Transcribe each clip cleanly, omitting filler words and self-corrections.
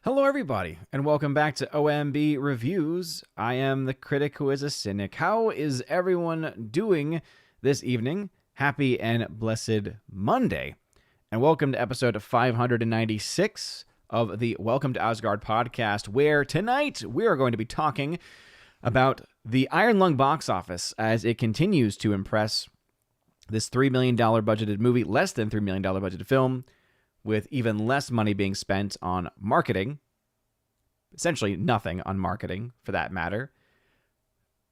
Hello, everybody, and welcome back to OMB Reviews. I am the critic who is a cynic. How is everyone doing this evening? Happy and blessed Monday. And welcome to episode 596 of the Welcome to Asgard podcast, where tonight we are going to be talking about the Iron Lung box office as it continues to impress. This $3 million budgeted movie, less than $3 million budgeted film, with even less money being spent on marketing, essentially nothing on marketing for that matter,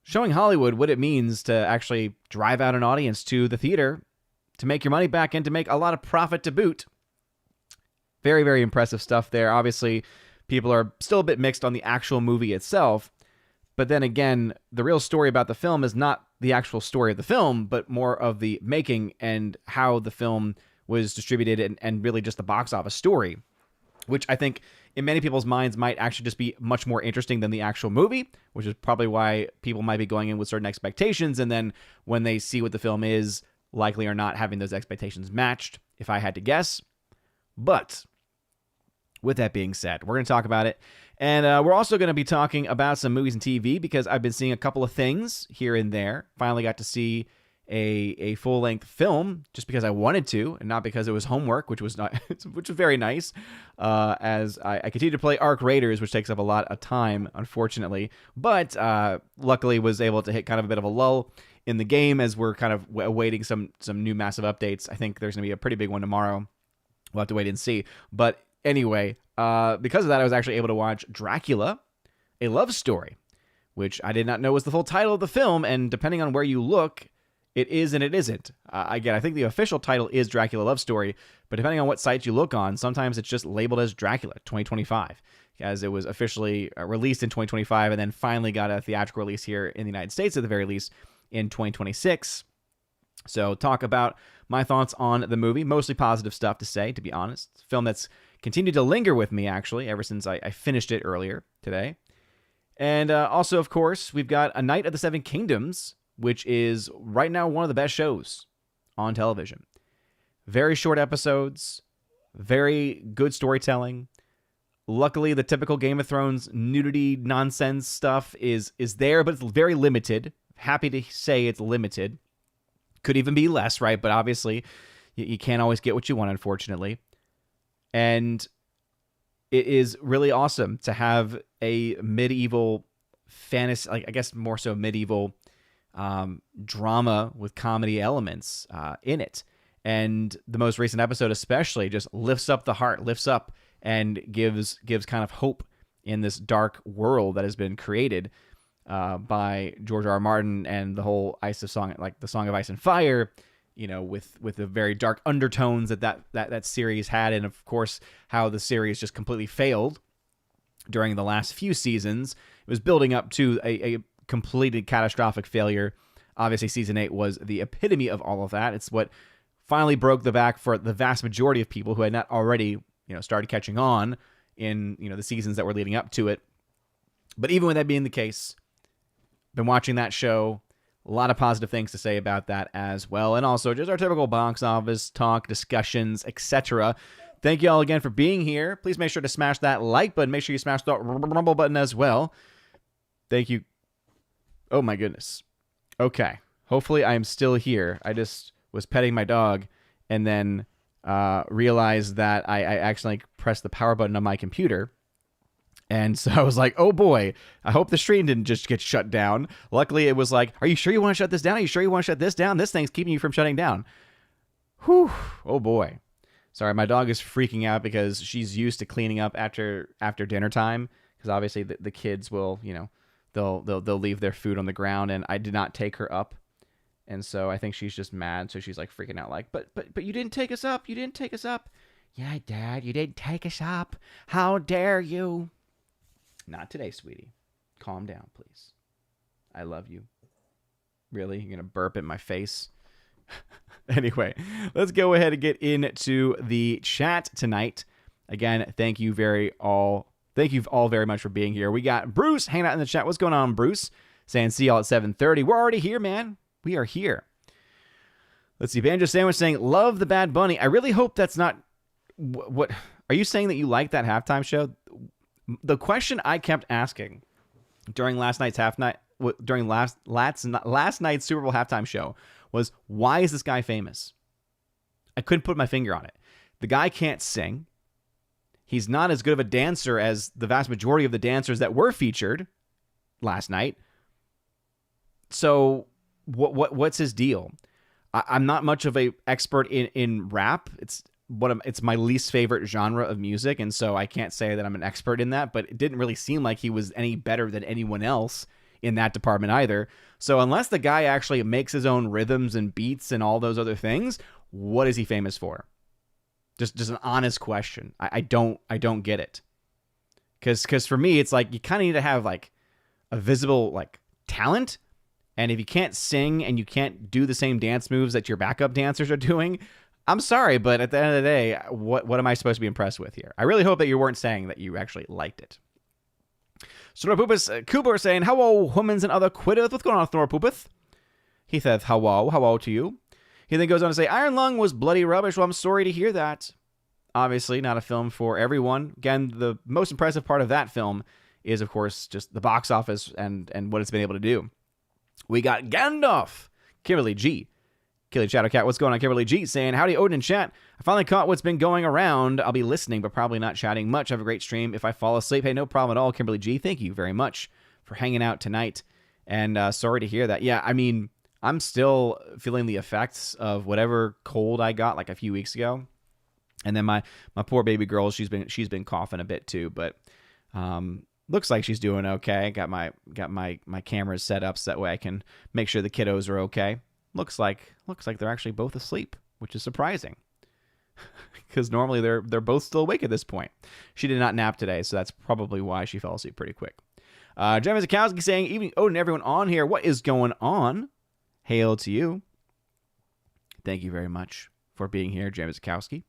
showing Hollywood what it means to actually drive out an audience to the theater, to make your money back and to make a lot of profit to boot. Very, very impressive stuff there. Obviously, people are still a bit mixed on the actual movie itself, but then again, the real story about the film is not the actual story of the film, but more of the making and how the film was distributed and really just the box office story, which I think in many people's minds might actually just be much more interesting than the actual movie, which is probably why people might be going in with certain expectations, and then when they see what the film is, likely or not having those expectations matched, if I had to guess. But with that being said, we're going to talk about it, and we're also going to be talking about some movies and TV, because I've been seeing a couple of things here and there. Finally got to see a full-length film just because I wanted to, and not because it was homework, which was very nice. As I continue to play Arc Raiders, which takes up a lot of time, unfortunately, but luckily was able to hit kind of a bit of a lull in the game as we're kind of awaiting some new massive updates. I think there's gonna be a pretty big one tomorrow. We'll have to wait and see. But anyway, because of that, I was actually able to watch Dracula, A Love Story, which I did not know was the full title of the film, and depending on where you look, it is and it isn't. Again, I think the official title is Dracula Love Story, but depending on what sites you look on, sometimes it's just labeled as Dracula 2025, as it was officially released in 2025 and then finally got a theatrical release here in the United States at the very least in 2026. So talk about my thoughts on the movie. Mostly positive stuff to say, to be honest. It's a film that's continued to linger with me, actually, ever since I finished it earlier today. And also, of course, we've got A Night of the Seven Kingdoms, which is right now one of the best shows on television. Very short episodes, very good storytelling. Luckily, the typical Game of Thrones nudity nonsense stuff is there, but it's very limited. Happy to say it's limited. Could even be less, right? But obviously, you can't always get what you want, unfortunately. And it is really awesome to have a medieval fantasy, like I guess more so medieval drama with comedy elements in it. And the most recent episode especially just lifts up the heart, lifts up and gives kind of hope in this dark world that has been created by George R.R. Martin and the whole the Song of Ice and Fire, you know, with the very dark undertones that series had, and of course how the series just completely failed during the last few seasons. It was building up to a completed catastrophic failure. Obviously, season 8 was the epitome of all of that. It's what finally broke the back for the vast majority of people who had not already, started catching on in, the seasons that were leading up to it. But even with that being the case, been watching that show. A lot of positive things to say about that as well. And also just our typical box office talk, discussions, etc. Thank you all again for being here. Please make sure to smash that like button. Make sure you smash the rumble button as well. Thank you. Oh my goodness. Okay. Hopefully I am still here. I just was petting my dog and then realized that I accidentally pressed the power button on my computer. And so I was like, oh boy, I hope the stream didn't just get shut down. Luckily it was like, are you sure you want to shut this down? Are you sure you want to shut this down? This thing's keeping you from shutting down. Whew. Oh boy. Sorry, my dog is freaking out because she's used to cleaning up after dinner time. Because obviously the kids will, they'll leave their food on the ground, and I did not take her up, and so I think she's just mad. So she's like freaking out, like, but you didn't take us up. You didn't take us up. Yeah, Dad, you didn't take us up. How dare you? Not today, sweetie. Calm down, please. I love you. Really? You're gonna burp in my face? Anyway, let's go ahead and get into the chat tonight. Again, thank you all very much for being here. We got Bruce hanging out in the chat. What's going on, Bruce? Saying see y'all at 7:30. We're already here, man. We are here. Let's see. Banjo Sandwich saying, love the Bad Bunny. I really hope that's not... What are you saying, that you like that halftime show? The question I kept asking during last night's last night's Super Bowl halftime show was, why is this guy famous? I couldn't put my finger on it. The guy can't sing. He's not as good of a dancer as the vast majority of the dancers that were featured last night. So what's his deal? I'm not much of a expert in rap. It's my least favorite genre of music, and so I can't say that I'm an expert in that, but it didn't really seem like he was any better than anyone else in that department either. So unless the guy actually makes his own rhythms and beats and all those other things, what is he famous for? Just an honest question. I don't get it. Because for me, it's like you kind of need to have like a visible like talent. And if you can't sing and you can't do the same dance moves that your backup dancers are doing, I'm sorry, but at the end of the day, what am I supposed to be impressed with here? I really hope that you weren't saying that you actually liked it. Snorpupus Cooper saying, hello, humans and other quitters. What's going on, Snorpupus? He says, hello to you. He then goes on to say, Iron Lung was bloody rubbish. Well, I'm sorry to hear that. Obviously, not a film for everyone. Again, the most impressive part of that film is, of course, just the box office and what it's been able to do. We got Gandalf, Kimberly G. Killy Shadowcat, what's going on, Kimberly G? Saying, howdy, Odin in chat. I finally caught what's been going around. I'll be listening, but probably not chatting much. Have a great stream. If I fall asleep, hey, no problem at all, Kimberly G. Thank you very much for hanging out tonight. And sorry to hear that. Yeah, I mean, I'm still feeling the effects of whatever cold I got like a few weeks ago. And then my poor baby girl, she's been coughing a bit too, but looks like she's doing okay. Got my cameras set up so that way I can make sure the kiddos are okay. Looks like they're actually both asleep, which is surprising. Because normally they're both still awake at this point. She did not nap today, so that's probably why she fell asleep pretty quick. Jeremy Zakowski saying, evening Odin, everyone on here. What is going on? Hail to you. Thank you very much for being here, Jeremy Zakowski.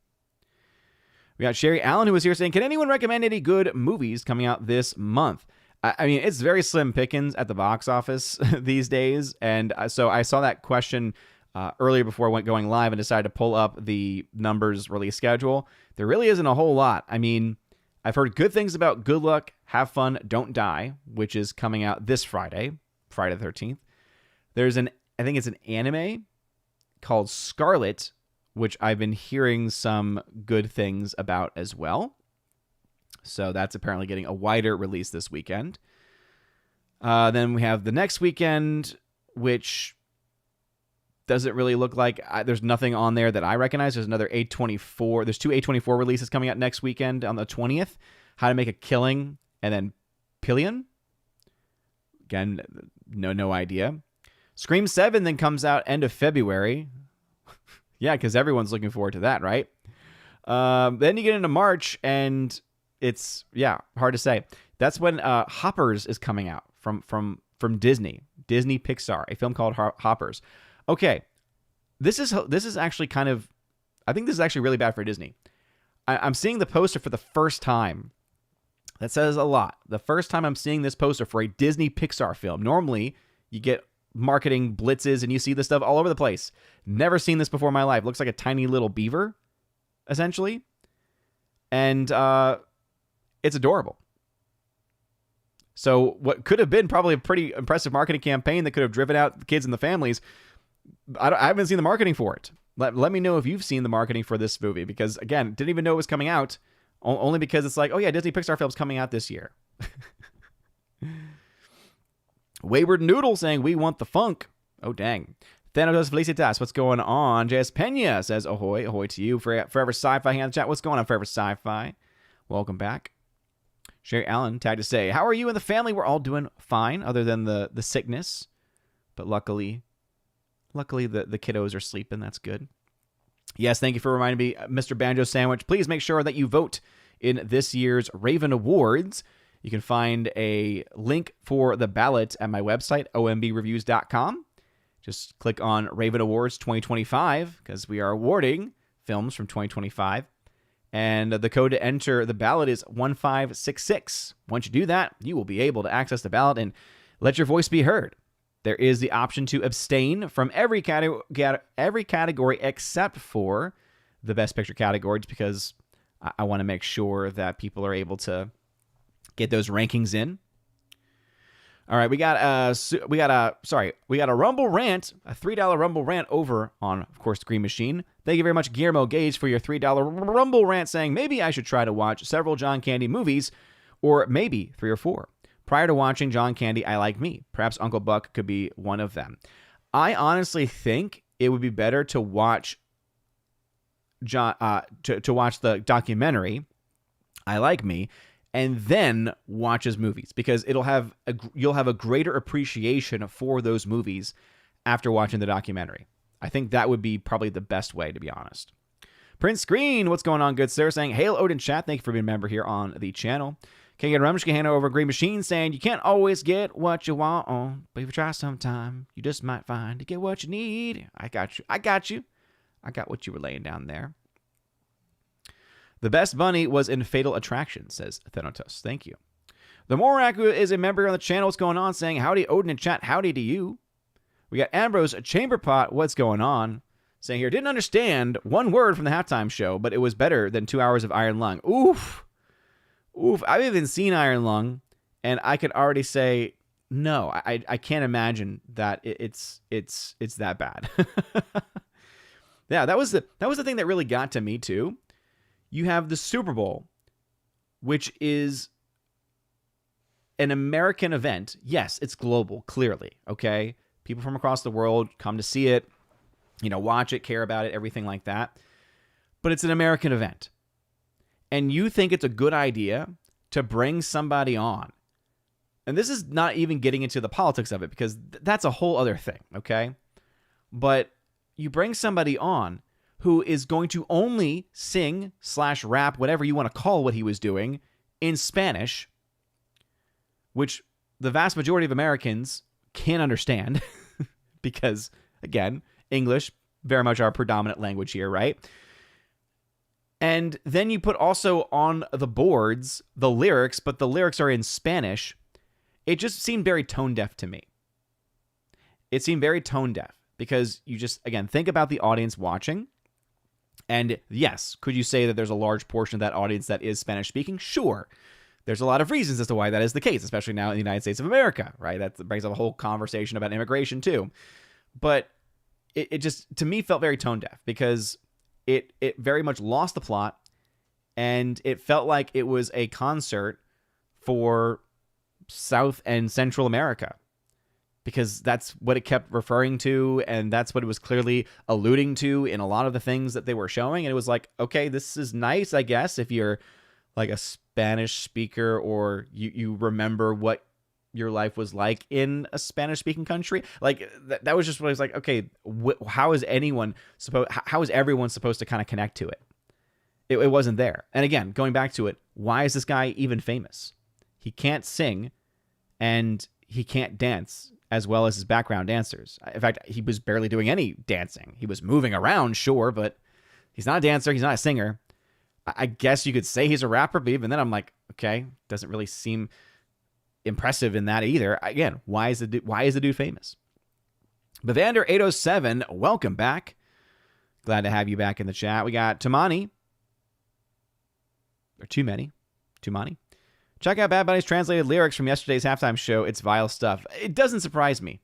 We got Sherry Allen, who was here saying, can anyone recommend any good movies coming out this month? I mean, it's very slim pickings at the box office these days. And so I saw that question earlier before I went going live and decided to pull up the numbers release schedule. There really isn't a whole lot. I mean, I've heard good things about Good Luck, Have Fun, Don't Die, which is coming out this Friday, Friday the 13th. There's I think it's an anime called Scarlet, which I've been hearing some good things about as well. So that's apparently getting a wider release this weekend. Then we have the next weekend, which doesn't really look like there's nothing on there that I recognize. There's another A24. There's two A24 releases coming out next weekend on the 20th. How to Make a Killing and then Pillion. Again, no idea. Scream 7 then comes out end of February. Yeah, because everyone's looking forward to that, right? Then you get into March, and it's, hard to say. That's when Hoppers is coming out from Disney Pixar, a film called Hoppers. Okay, this is actually kind of, I think this is actually really bad for Disney. I'm seeing the poster for the first time. That says a lot. The first time I'm seeing this poster for a Disney Pixar film. Normally, you get marketing blitzes and you see this stuff all over the place. Never seen this before in my life. Looks like a tiny little beaver, essentially. And it's adorable. So what could have been probably a pretty impressive marketing campaign that could have driven out the kids and the families, I haven't seen the marketing for it. Let me know if you've seen the marketing for this movie, because, again, didn't even know it was coming out, only because it's like, oh yeah, Disney Pixar film's coming out this year. Wayward Noodle saying, we want the funk. Oh, dang. Thanatos Felicitas, what's going on? JS Pena says, ahoy, ahoy to you. Forever Sci-Fi here in the chat. What's going on, Forever Sci-Fi? Welcome back. Sherry Allen tagged to say, how are you and the family? We're all doing fine, other than the sickness. But luckily the kiddos are sleeping. That's good. Yes, thank you for reminding me, Mr. Banjo Sandwich. Please make sure that you vote in this year's Raven Awards. You can find a link for the ballot at my website, ombreviews.com. Just click on Raven Awards 2025, because we are awarding films from 2025. And the code to enter the ballot is 1566. Once you do that, you will be able to access the ballot and let your voice be heard. There is the option to abstain from every category except for the Best Picture categories, because I want to make sure that people are able to get those rankings in. All right, we got a Rumble rant, a $3 Rumble rant over on, of course, the Green Machine. Thank you very much, Guillermo Gage, for your $3 Rumble rant, saying maybe I should try to watch several John Candy movies, or maybe 3 or 4. Prior to watching John Candy, I Like Me. Perhaps Uncle Buck could be one of them. I honestly think it would be better to watch to watch the documentary I Like Me, and then watch his movies, because you'll have a greater appreciation for those movies after watching the documentary. I think that would be probably the best way, to be honest. Prince Green, what's going on, good sir? Saying, Hail Odin Chat, thank you for being a member here on the channel. Can't get Rumshka Hannah over Green Machine, saying, you can't always get what you want, but if you try sometime, you just might find to get what you need. I got you. I got what you were laying down there. The best bunny was in Fatal Attraction, says Thenotos. Thank you. The Moraku is a member on the channel. What's going on? Saying, howdy, Odin and chat. Howdy to you. We got Ambrose Chamberpot. What's going on? Saying here, didn't understand one word from the halftime show, but it was better than 2 hours of Iron Lung. Oof. I've even seen Iron Lung, and I could already say, no, I can't imagine that it's that bad. Yeah, that was the thing that really got to me, too. You have the Super Bowl, which is an American event. Yes, it's global, clearly, okay? People from across the world come to see it, watch it, care about it, everything like that. But it's an American event. And you think it's a good idea to bring somebody on. And this is not even getting into the politics of it, because that's a whole other thing, okay? But you bring somebody on who is going to only sing/rap, whatever you want to call what he was doing, in Spanish, which the vast majority of Americans can't understand because, again, English, very much our predominant language here, right? And then you put also on the boards the lyrics, but the lyrics are in Spanish. It just seemed very tone deaf to me. It seemed very tone deaf because you just, again, think about the audience watching. And yes, could you say that there's a large portion of that audience that is Spanish speaking? Sure. There's a lot of reasons as to why that is the case, especially now in the United States of America, right? That brings up a whole conversation about immigration too. But it just, to me, felt very tone deaf because it very much lost the plot, and it felt like it was a concert for South and Central America, because that's what it kept referring to, and that's what it was clearly alluding to in a lot of the things that they were showing. And it was like, okay, this is nice, I guess, if you're like a Spanish speaker or you remember what your life was like in a Spanish-speaking country. Like, that was just what I was like, okay, how is everyone supposed to kind of connect to it? It wasn't there. And again, going back to it, why is this guy even famous? He can't sing, and he can't dance as well as his background dancers. In fact, he was barely doing any dancing. He was moving around, sure, but he's not a dancer. He's not a singer. I guess you could say he's a rapper, but even then I'm like, okay, doesn't really seem impressive in that either. Again, why is the dude famous? Bavander 807, welcome back. Glad to have you back in the chat. We got Tumani. Or Tumani. Check out Bad Bunny's translated lyrics from yesterday's halftime show. It's vile stuff. It doesn't surprise me.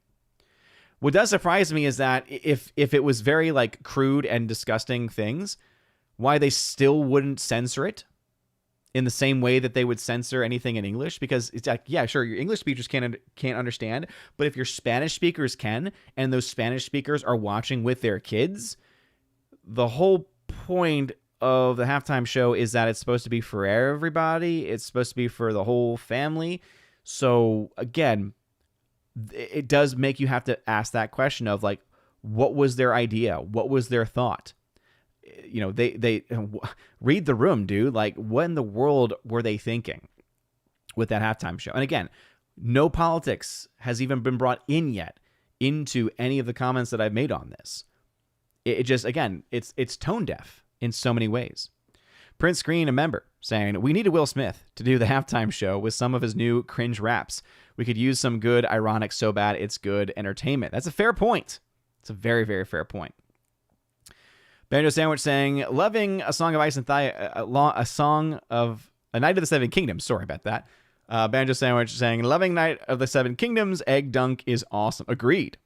What does surprise me is that if it was very like crude and disgusting things, why they still wouldn't censor it in the same way that they would censor anything in English. Because it's like, yeah, sure, your English speakers can't understand, but if your Spanish speakers can, and those Spanish speakers are watching with their kids, the whole point of the halftime show is that it's supposed to be for everybody. It's supposed to be for the whole family. So again, it does make you have to ask that question of like, what was their idea? What was their thought? They read the room, dude. Like, what in the world were they thinking with that halftime show? And again, no politics has even been brought in yet into any of the comments that I've made on this. It just, again, it's tone deaf in so many ways. Prince Green, a member, saying, we need a Will Smith to do the halftime show with some of his new cringe raps. We could use some good, ironic, so bad it's good entertainment. That's a fair point. It's a very, very fair point. Banjo Sandwich saying, loving A Song of Ice and Thigh, a song of A Night of the Seven Kingdoms. Sorry about that. Banjo Sandwich saying, loving Night of the Seven Kingdoms. Egg dunk is awesome. Agreed.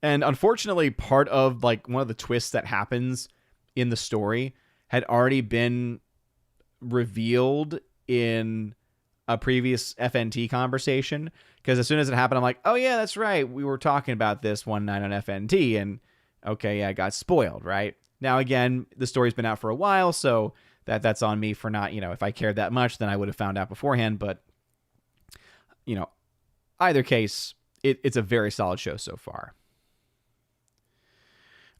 And unfortunately, part of like one of the twists that happens in the story had already been revealed in a previous FNT conversation. Because as soon as it happened, I'm like, oh yeah, that's right. We were talking about this one night on FNT, and okay, yeah, I got spoiled, right? Now, again, the story's been out for a while, so that's on me for not, if I cared that much, then I would have found out beforehand. But, either case, it's a very solid show so far.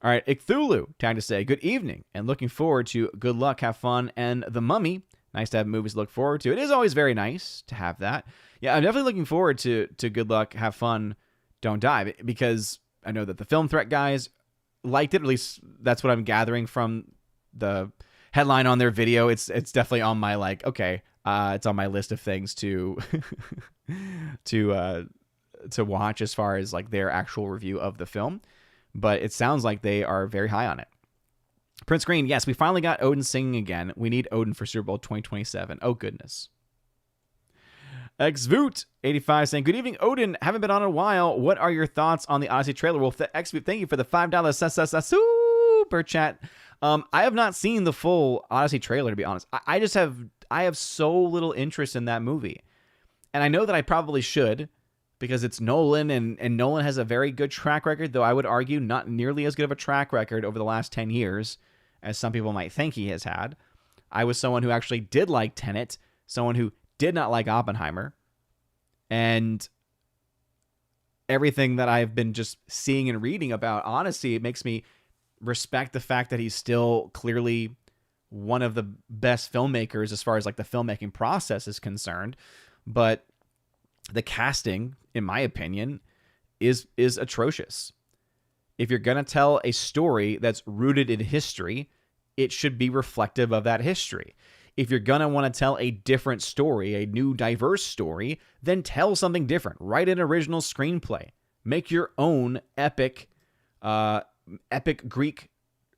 All right, Icthulu, time to say good evening and looking forward to Good Luck, Have Fun, and The Mummy. Nice to have movies to look forward to. It is always very nice to have that. Yeah, I'm definitely looking forward to Good Luck, Have Fun, Don't Die, because I know that the Film Threat guys liked it. At least that's what I'm gathering from the headline on their video. It's definitely on my it's on my list of things to to watch as far as like their actual review of the film. But it sounds like they are very high on it. Prince Green, yes, we finally got Odin singing again. We need Odin for Super Bowl 2027. Oh, goodness. Xvoot85 saying, good evening, Odin. Haven't been on in a while. What are your thoughts on the Odyssey trailer? Well, Xvoot, thank you for the $5 super chat. I have not seen the full Odyssey trailer, to be honest. I have so little interest in that movie. And I know that I probably should, because it's Nolan, and Nolan has a very good track record, though I would argue not nearly as good of a track record over the last 10 years as some people might think he has had. I was someone who actually did like Tenet, someone who did not like Oppenheimer, and everything that I've been just seeing and reading about Odyssey, it makes me respect the fact that he's still clearly one of the best filmmakers as far as like the filmmaking process is concerned. But the casting, in my opinion, is atrocious. If you're going to tell a story that's rooted in history, it should be reflective of that history. If you're going to want to tell a different story, a new diverse story, then tell something different. Write an original screenplay. Make your own epic Greek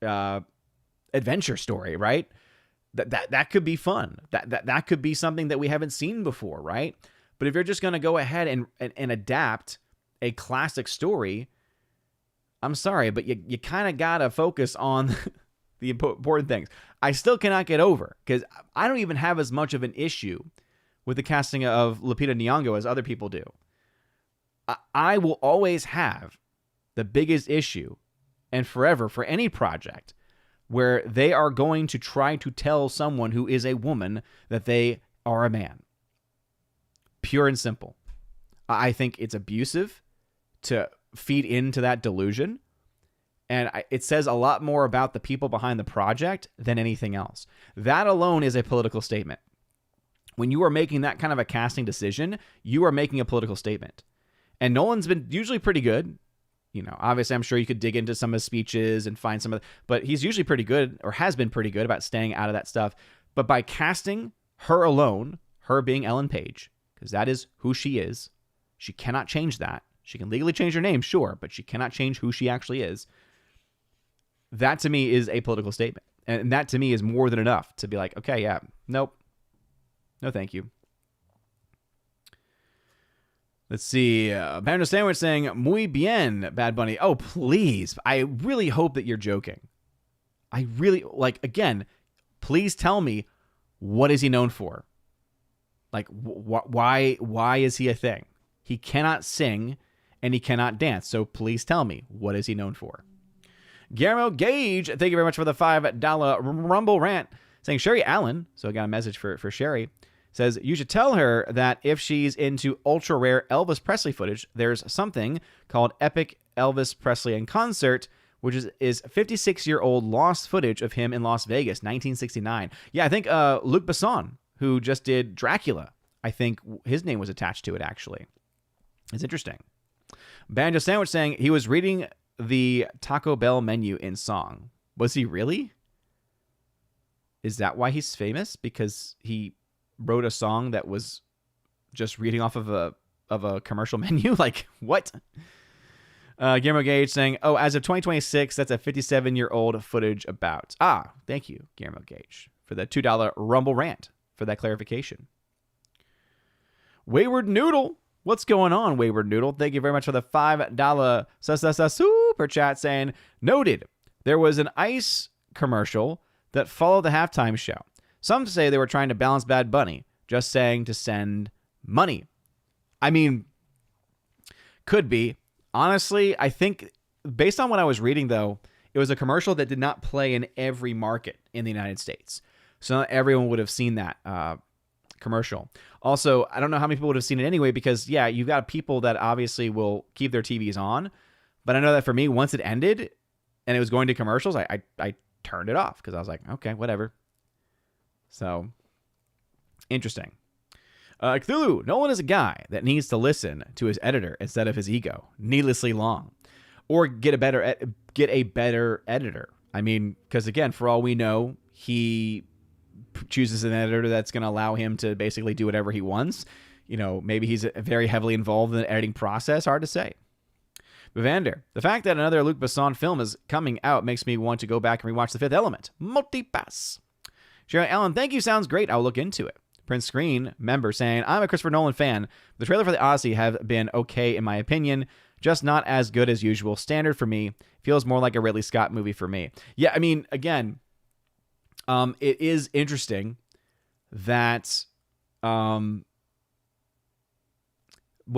adventure story, right? That could be fun. That could be something that we haven't seen before, right? But if you're just going to go ahead and adapt a classic story, I'm sorry, but you kind of got to focus on the important things. I still cannot get over, because I don't even have as much of an issue with the casting of Lupita Nyong'o as other people do. I will always have the biggest issue, and forever, for any project where they are going to try to tell someone who is a woman that they are a man. Pure and simple. I think it's abusive to feed into that delusion. And it says a lot more about the people behind the project than anything else. That alone is a political statement. When you are making that kind of a casting decision, you are making a political statement. And Nolan's been usually pretty good. Obviously, I'm sure you could dig into some of his speeches and find some of but he's usually pretty good, or has been pretty good, about staying out of that stuff. But by casting her alone, her being Ellen Page, because that is who she is. She cannot change that. She can legally change her name, sure, but she cannot change who she actually is. That to me is a political statement. And that to me is more than enough to be like, okay, yeah, nope. No, thank you. Let's see. Panda Sandwich saying, muy bien, Bad Bunny. Oh, please. I really hope that you're joking. I really, again, please tell me, what is he known for? Why is he a thing? He cannot sing and he cannot dance. So please tell me, what is he known for? Guillermo Gage, thank you very much for the $5 Rumble rant, saying Sherry Allen, so I got a message for Sherry, says, you should tell her that if she's into ultra rare Elvis Presley footage, there's something called Epic Elvis Presley in Concert, which is 56-year-old lost footage of him in Las Vegas, 1969. Yeah, I think Luc Besson, who just did Dracula, I think his name was attached to it, actually. It's interesting. Banjo Sandwich saying he was reading the Taco Bell menu in song. Was he really? Is that why he's famous? Because he wrote a song that was just reading off of a commercial menu? Like, what? Guillermo Gage saying, oh, as of 2026, that's a 57-year-old footage about. Ah, thank you, Guillermo Gage, for the $2 Rumble rant, for that clarification. Wayward Noodle. What's going on, Wayward Noodle? Thank you very much for the $5 super chat saying, noted, there was an ice commercial that followed the halftime show. Some say they were trying to balance Bad Bunny, just saying to send money. I mean, could be. Honestly, I think based on what I was reading, though, it was a commercial that did not play in every market in the United States. So not everyone would have seen that commercial. Also, I don't know how many people would have seen it anyway, because, yeah, you've got people that obviously will keep their TVs on. But I know that for me, once it ended and it was going to commercials, I turned it off because I was like, okay, whatever. So, interesting. Cthulhu, Nolan is a guy that needs to listen to his editor instead of his ego, needlessly long, or get a better editor. I mean, because again, for all we know, he chooses an editor that's going to allow him to basically do whatever he wants. You know, maybe he's very heavily involved in the editing process. Hard to say. Vivander, the fact that another Luc Besson film is coming out makes me want to go back and rewatch The Fifth Element. Multipass. Sharon Allen, thank you. Sounds great. I'll look into it. Prince Screen member saying, I'm a Christopher Nolan fan. The trailer for The Odyssey have been okay in my opinion, just not as good as usual. Standard for me. Feels more like a Ridley Scott movie for me. Yeah, I mean, again, it is interesting that when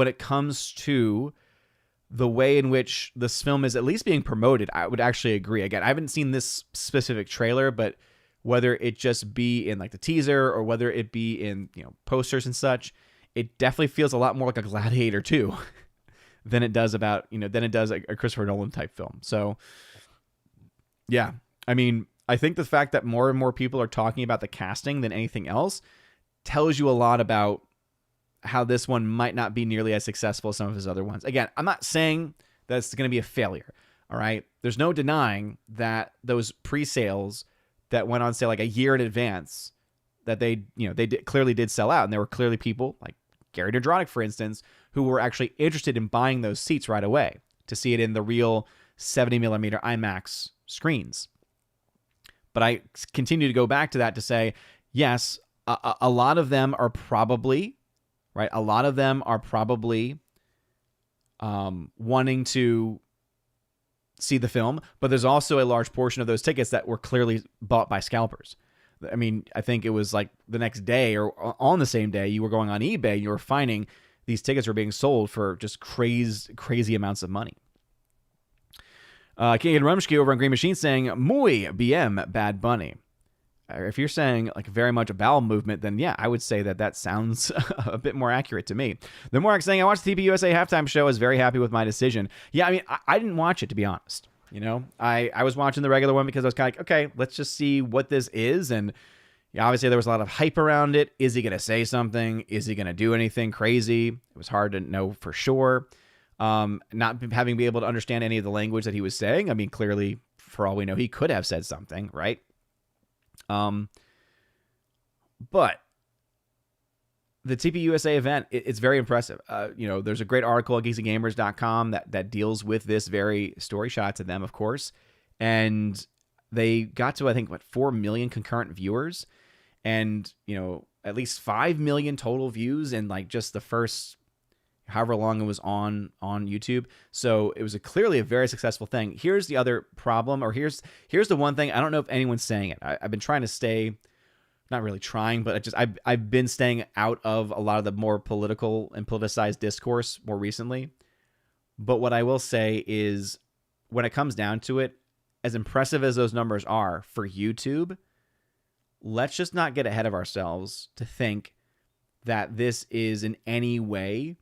it comes to the way in which this film is at least being promoted, I would actually agree. Again, I haven't seen this specific trailer, but whether it just be in like the teaser or whether it be in, you know, posters and such, it definitely feels a lot more like a Gladiator 2 than it does a Christopher Nolan type film. So yeah, I mean, I think the fact that more and more people are talking about the casting than anything else tells you a lot about how this one might not be nearly as successful as some of his other ones. Again, I'm not saying that it's going to be a failure. All right. There's no denying that those pre-sales that went on sale like a year in advance, that they clearly did sell out. And there were clearly people like Gary Dendronik, for instance, who were actually interested in buying those seats right away to see it in the real 70 millimeter IMAX screens. But I continue to go back to that to say, yes, a lot of them are probably, right? A lot of them are probably wanting to see the film, but there's also a large portion of those tickets that were clearly bought by scalpers. I mean, I think it was like the next day or on the same day, you were going on eBay, you were finding these tickets were being sold for just crazy amounts of money. King Rumsky over on Green Machine saying, muy BM Bad Bunny. If you're saying like very much a bowel movement, then yeah, I would say that sounds a bit more accurate to me. The Morag saying, I watched the TPUSA halftime show, is very happy with my decision. Yeah, I mean, I didn't watch it, to be honest. You know, I was watching the regular one because I was kind of like, okay, let's just see what this is. And yeah, obviously there was a lot of hype around it. Is he going to say something? Is he going to do anything crazy? It was hard to know for sure. Not having been able to understand any of the language that he was saying. I mean, clearly, for all we know, he could have said something, right? But the TPUSA event, it's very impressive. There's a great article at geeksygamers.com that deals with this very story. Shout out to them, of course. And they got to, I think, 4 million concurrent viewers and, at least 5 million total views in like just the first however long it was on YouTube. So it was clearly a very successful thing. Here's the other problem, or here's the one thing. I don't know if anyone's saying it. I've been trying to stay, not really trying, but I've been staying out of a lot of the more political and politicized discourse more recently. But what I will say is, when it comes down to it, as impressive as those numbers are for YouTube, let's just not get ahead of ourselves to think that this is in any way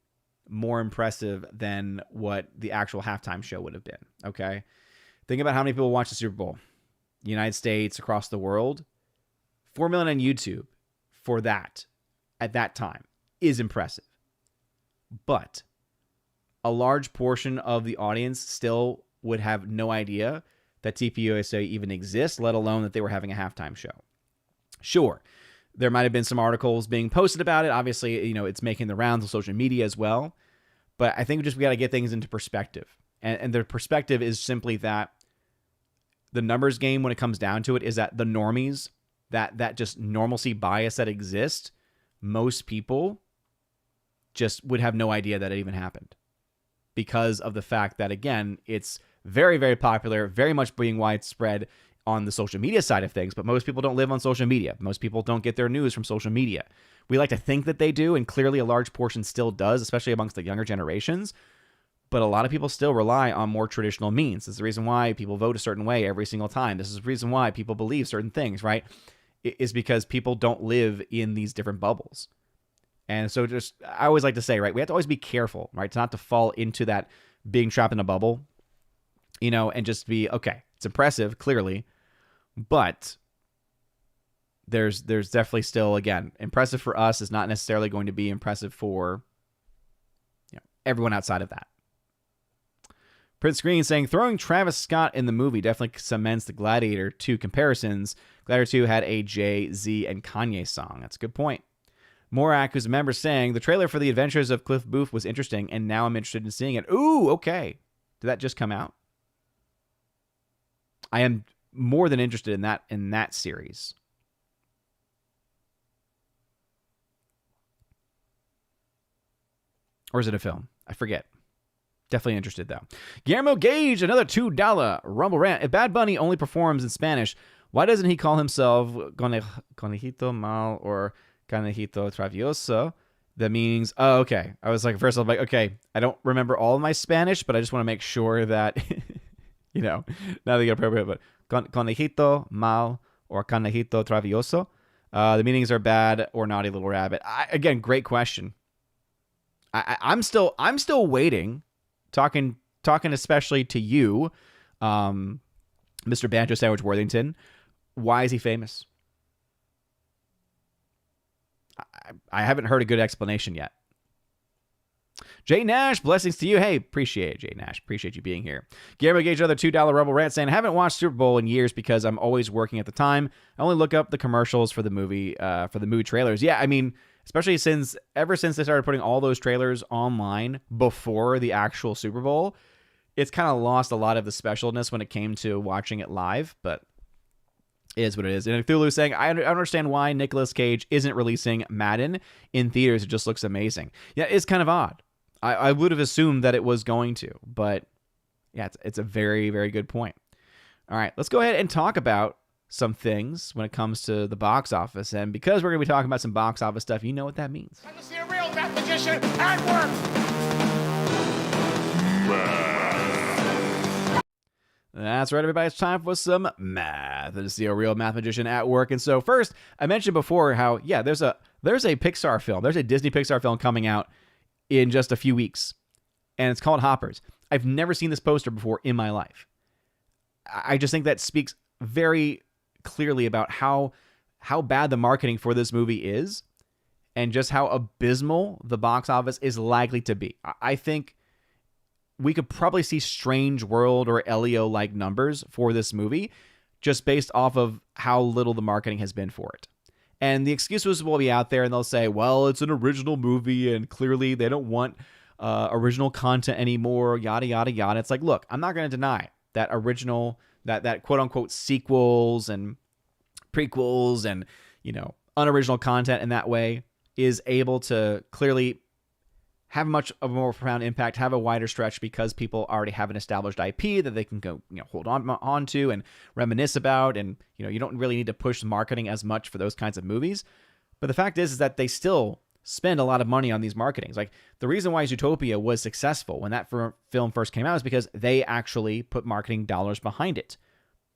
more impressive than what the actual halftime show would have been. Okay. Think about how many people watch the Super Bowl, United States, across the world. 4 million on YouTube for that at that time is impressive. But a large portion of the audience still would have no idea that TPUSA even exists, let alone that they were having a halftime show. Sure, there might have been some articles being posted about it. Obviously, it's making the rounds on social media as well. But I think we got to get things into perspective. And the perspective is simply that the numbers game, when it comes down to it, is that the normies, that just normalcy bias that exists, most people just would have no idea that it even happened, because of the fact that, again, it's very, very popular, very much being widespread on the social media side of things, but most people don't live on social media. Most people don't get their news from social media. We like to think that they do, and clearly a large portion still does, especially amongst the younger generations. But a lot of people still rely on more traditional means. This is the reason why people vote a certain way every single time. This is the reason why people believe certain things, right? It is because people don't live in these different bubbles. And so I always like to say, right, we have to always be careful, right, not to fall into that being trapped in a bubble, and just be, okay, it's impressive, clearly, but there's definitely still, again, impressive for us is not necessarily going to be impressive for everyone outside of that. Prince Green saying, throwing Travis Scott in the movie definitely cements the Gladiator 2 comparisons. Gladiator 2 had a Jay-Z and Kanye song. That's a good point. Morak, who's a member, saying, the trailer for The Adventures of Cliff Booth was interesting, and now I'm interested in seeing it. Ooh, okay. Did that just come out? I am more than interested in that series. Or is it a film? I forget. Definitely interested, though. Guillermo Gage, another $2 Rumble rant. If Bad Bunny only performs in Spanish, why doesn't he call himself Conejito Mal or Conejito Travieso? The meanings. Oh, okay. I was like, first I was like, okay, I don't remember all of my Spanish, but I just want to make sure that, now they get appropriate, but Conejito Mal or Conejito Travieso. The meanings are bad or naughty little rabbit. Again, great question. I'm still waiting. Talking especially to you, Mr. Banjo Sandwich Worthington. Why is he famous? I haven't heard a good explanation yet. Jay Nash, blessings to you. Hey, appreciate it, Jay Nash. Appreciate you being here. Guillermo Gage, another $2 Rebel rant saying, I haven't watched Super Bowl in years because I'm always working at the time. I only look up the commercials for the movie trailers. Yeah, I mean, especially ever since they started putting all those trailers online before the actual Super Bowl, it's kind of lost a lot of the specialness when it came to watching it live, but it is what it is. And Cthulhu saying, I understand why Nicolas Cage isn't releasing Madden in theaters. It just looks amazing. Yeah, it's kind of odd. I would have assumed that it was going to, but yeah, it's a very, very good point. All right, let's go ahead and talk about some things when it comes to the box office. And because we're going to be talking about some box office stuff, you know what that means. Time to see a real mathematician at work. That's right, everybody. It's time for some math. To see a real mathematician at work. And so first, I mentioned before how, yeah, there's a Pixar film. There's a Disney Pixar film coming out in just a few weeks. And it's called Hoppers. I've never seen this poster before in my life. I just think that speaks very clearly about how bad the marketing for this movie is and just how abysmal the box office is likely to be. I think we could probably see Strange World or Elio-like numbers for this movie just based off of how little the marketing has been for it. And the excuses will be out there and they'll say, well, it's an original movie and clearly they don't want original content anymore, yada, yada, yada. It's like, look, I'm not going to deny that original, that quote unquote sequels and prequels and, unoriginal content in that way is able to clearly have much of a more profound impact, have a wider stretch because people already have an established IP that they can go, hold on to and reminisce about. And, you don't really need to push marketing as much for those kinds of movies. But the fact is that they still spend a lot of money on these marketings. Like the reason why Zootopia was successful when that film first came out is because they actually put marketing dollars behind it.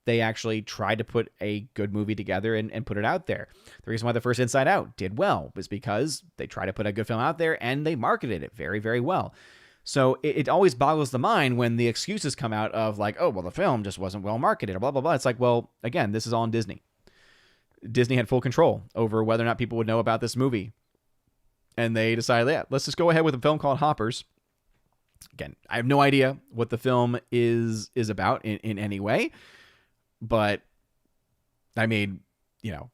They actually tried to put a good movie together and put it out there. The reason why the first Inside Out did well was because they tried to put a good film out there and they marketed it very, very well. So it always boggles the mind when the excuses come out of like, oh, well, the film just wasn't well marketed or blah, blah, blah. It's like, well, again, this is all on Disney. Disney had full control over whether or not people would know about this movie. And they decided, yeah, let's just go ahead with a film called Hoppers. Again, I have no idea what the film is about in any way. But, I mean,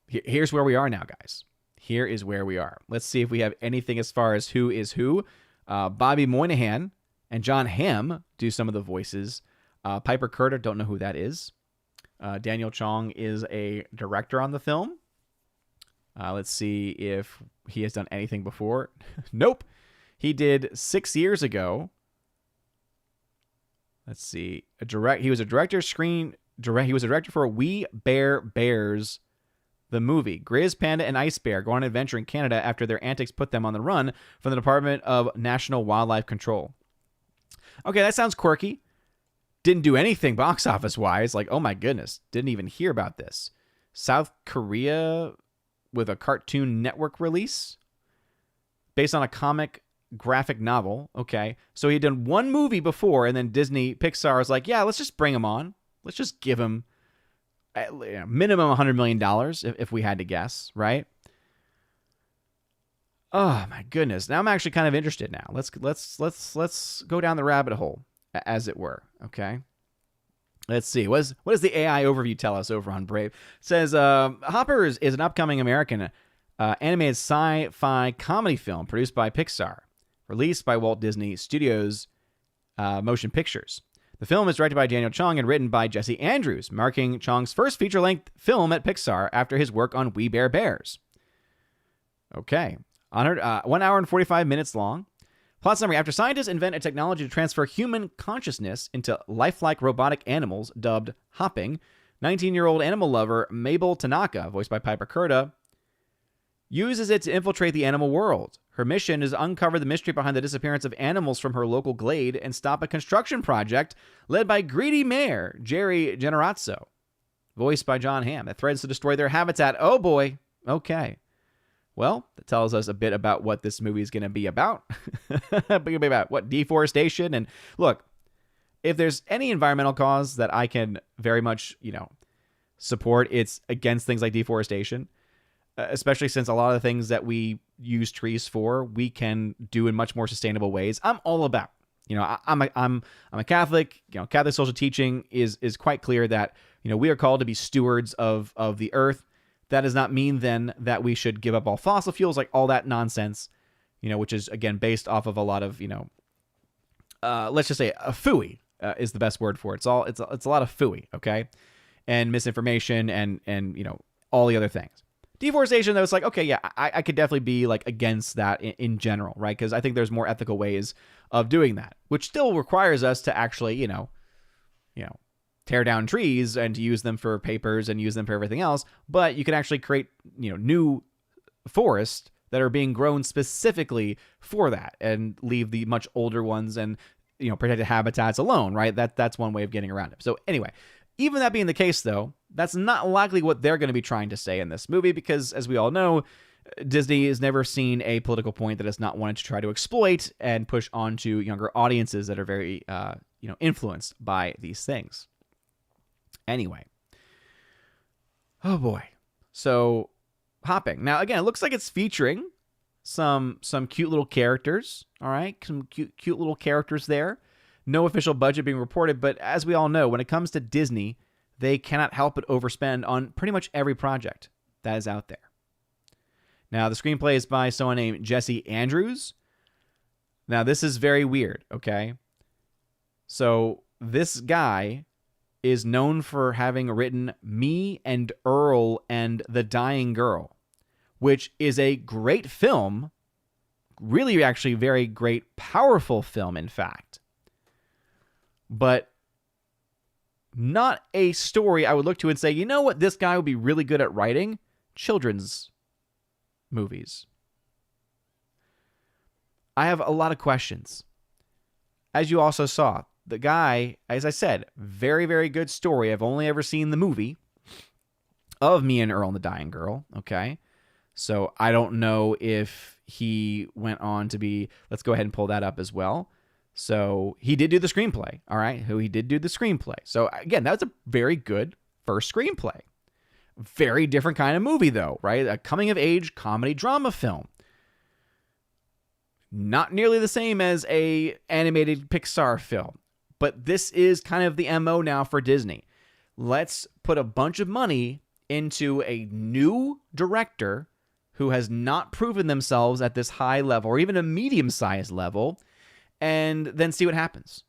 here's where we are now, guys. Here is where we are. Let's see if we have anything as far as who is who. Bobby Moynihan and John Hamm do some of the voices. Piper Curter, don't know who that is. Daniel Chong is a director on the film. Let's see if he has done anything before. Nope. He did 6 years ago. Let's see. He was a director for We Bare Bears, the movie. Grizz, Panda, and Ice Bear go on an adventure in Canada after their antics put them on the run from the Department of National Wildlife Control. Okay, that sounds quirky. Didn't do anything box office wise. Like, oh my goodness, didn't even hear about this. South Korea with a Cartoon Network release based on a comic graphic novel. Okay, so he'd done one movie before, and then Pixar was like, yeah, let's just bring him on. Let's just give him minimum $100 million if we had to guess, right? Oh my goodness! Now I'm actually kind of interested. Now let's go down the rabbit hole, as it were. Okay. Let's see. What does the AI overview tell us over on Brave? It says Hopper is an upcoming American animated sci-fi comedy film produced by Pixar, released by Walt Disney Studios Motion Pictures. The film is directed by Daniel Chong and written by Jesse Andrews, marking Chong's first feature-length film at Pixar after his work on We Bare Bears. Okay. 1 hour and 45 minutes long. Plot summary. After scientists invent a technology to transfer human consciousness into lifelike robotic animals dubbed hopping, 19-year-old animal lover Mabel Tanaka, voiced by Piper Curda, uses it to infiltrate the animal world. Her mission is to uncover the mystery behind the disappearance of animals from her local glade and stop a construction project led by greedy mayor Jerry Generazzo, voiced by John Hamm, that threatens to destroy their habitat. Oh boy. Okay. Well, that tells us a bit about what this movie is going to be about. About what? Deforestation. And look, if there's any environmental cause that I can very much, support, it's against things like deforestation. Especially since a lot of the things that we use trees for, we can do in much more sustainable ways. I'm all about. I'm a Catholic. Catholic social teaching is quite clear that we are called to be stewards of the earth. That does not mean then that we should give up all fossil fuels, like all that nonsense. Which is again based off of a lot of let's just say a phooey is the best word for it. It's a lot of phooey, okay, and misinformation and all the other things. Deforestation, though, it's like, okay, yeah, I could definitely be like against that in general, right? Because I think there's more ethical ways of doing that, which still requires us to actually, tear down trees and to use them for papers and use them for everything else. But you can actually create, new forests that are being grown specifically for that and leave the much older ones and, protected habitats alone, right? That's one way of getting around it. So anyway, even that being the case, though, that's not likely what they're going to be trying to say in this movie because, as we all know, Disney has never seen a political point that it's not wanted to try to exploit and push onto younger audiences that are very, influenced by these things. Anyway. Oh, boy. So, hopping. Now, again, it looks like it's featuring some cute little characters, all right? Some cute little characters there. No official budget being reported, but as we all know, when it comes to Disney, they cannot help but overspend on pretty much every project that is out there. Now, the screenplay is by someone named Jesse Andrews. Now, this is very weird, okay? So, this guy is known for having written Me and Earl and the Dying Girl, which is a great film, really actually very great, powerful film, in fact. But not a story I would look to and say, you know what, this guy would be really good at writing? Children's movies. I have a lot of questions. As you also saw, the guy, as I said, very, very good story. I've only ever seen the movie of Me and Earl and the Dying Girl, okay? So I don't know if he went on to be, let's go ahead and pull that up as well. So he did do the screenplay, all right? He did do the screenplay. So again, that's a very good first screenplay. Very different kind of movie, though, right? A coming-of-age comedy drama film. Not nearly the same as a animated Pixar film, but this is kind of the MO now for Disney. Let's put a bunch of money into a new director who has not proven themselves at this high level or even a medium-sized level, and then see what happens.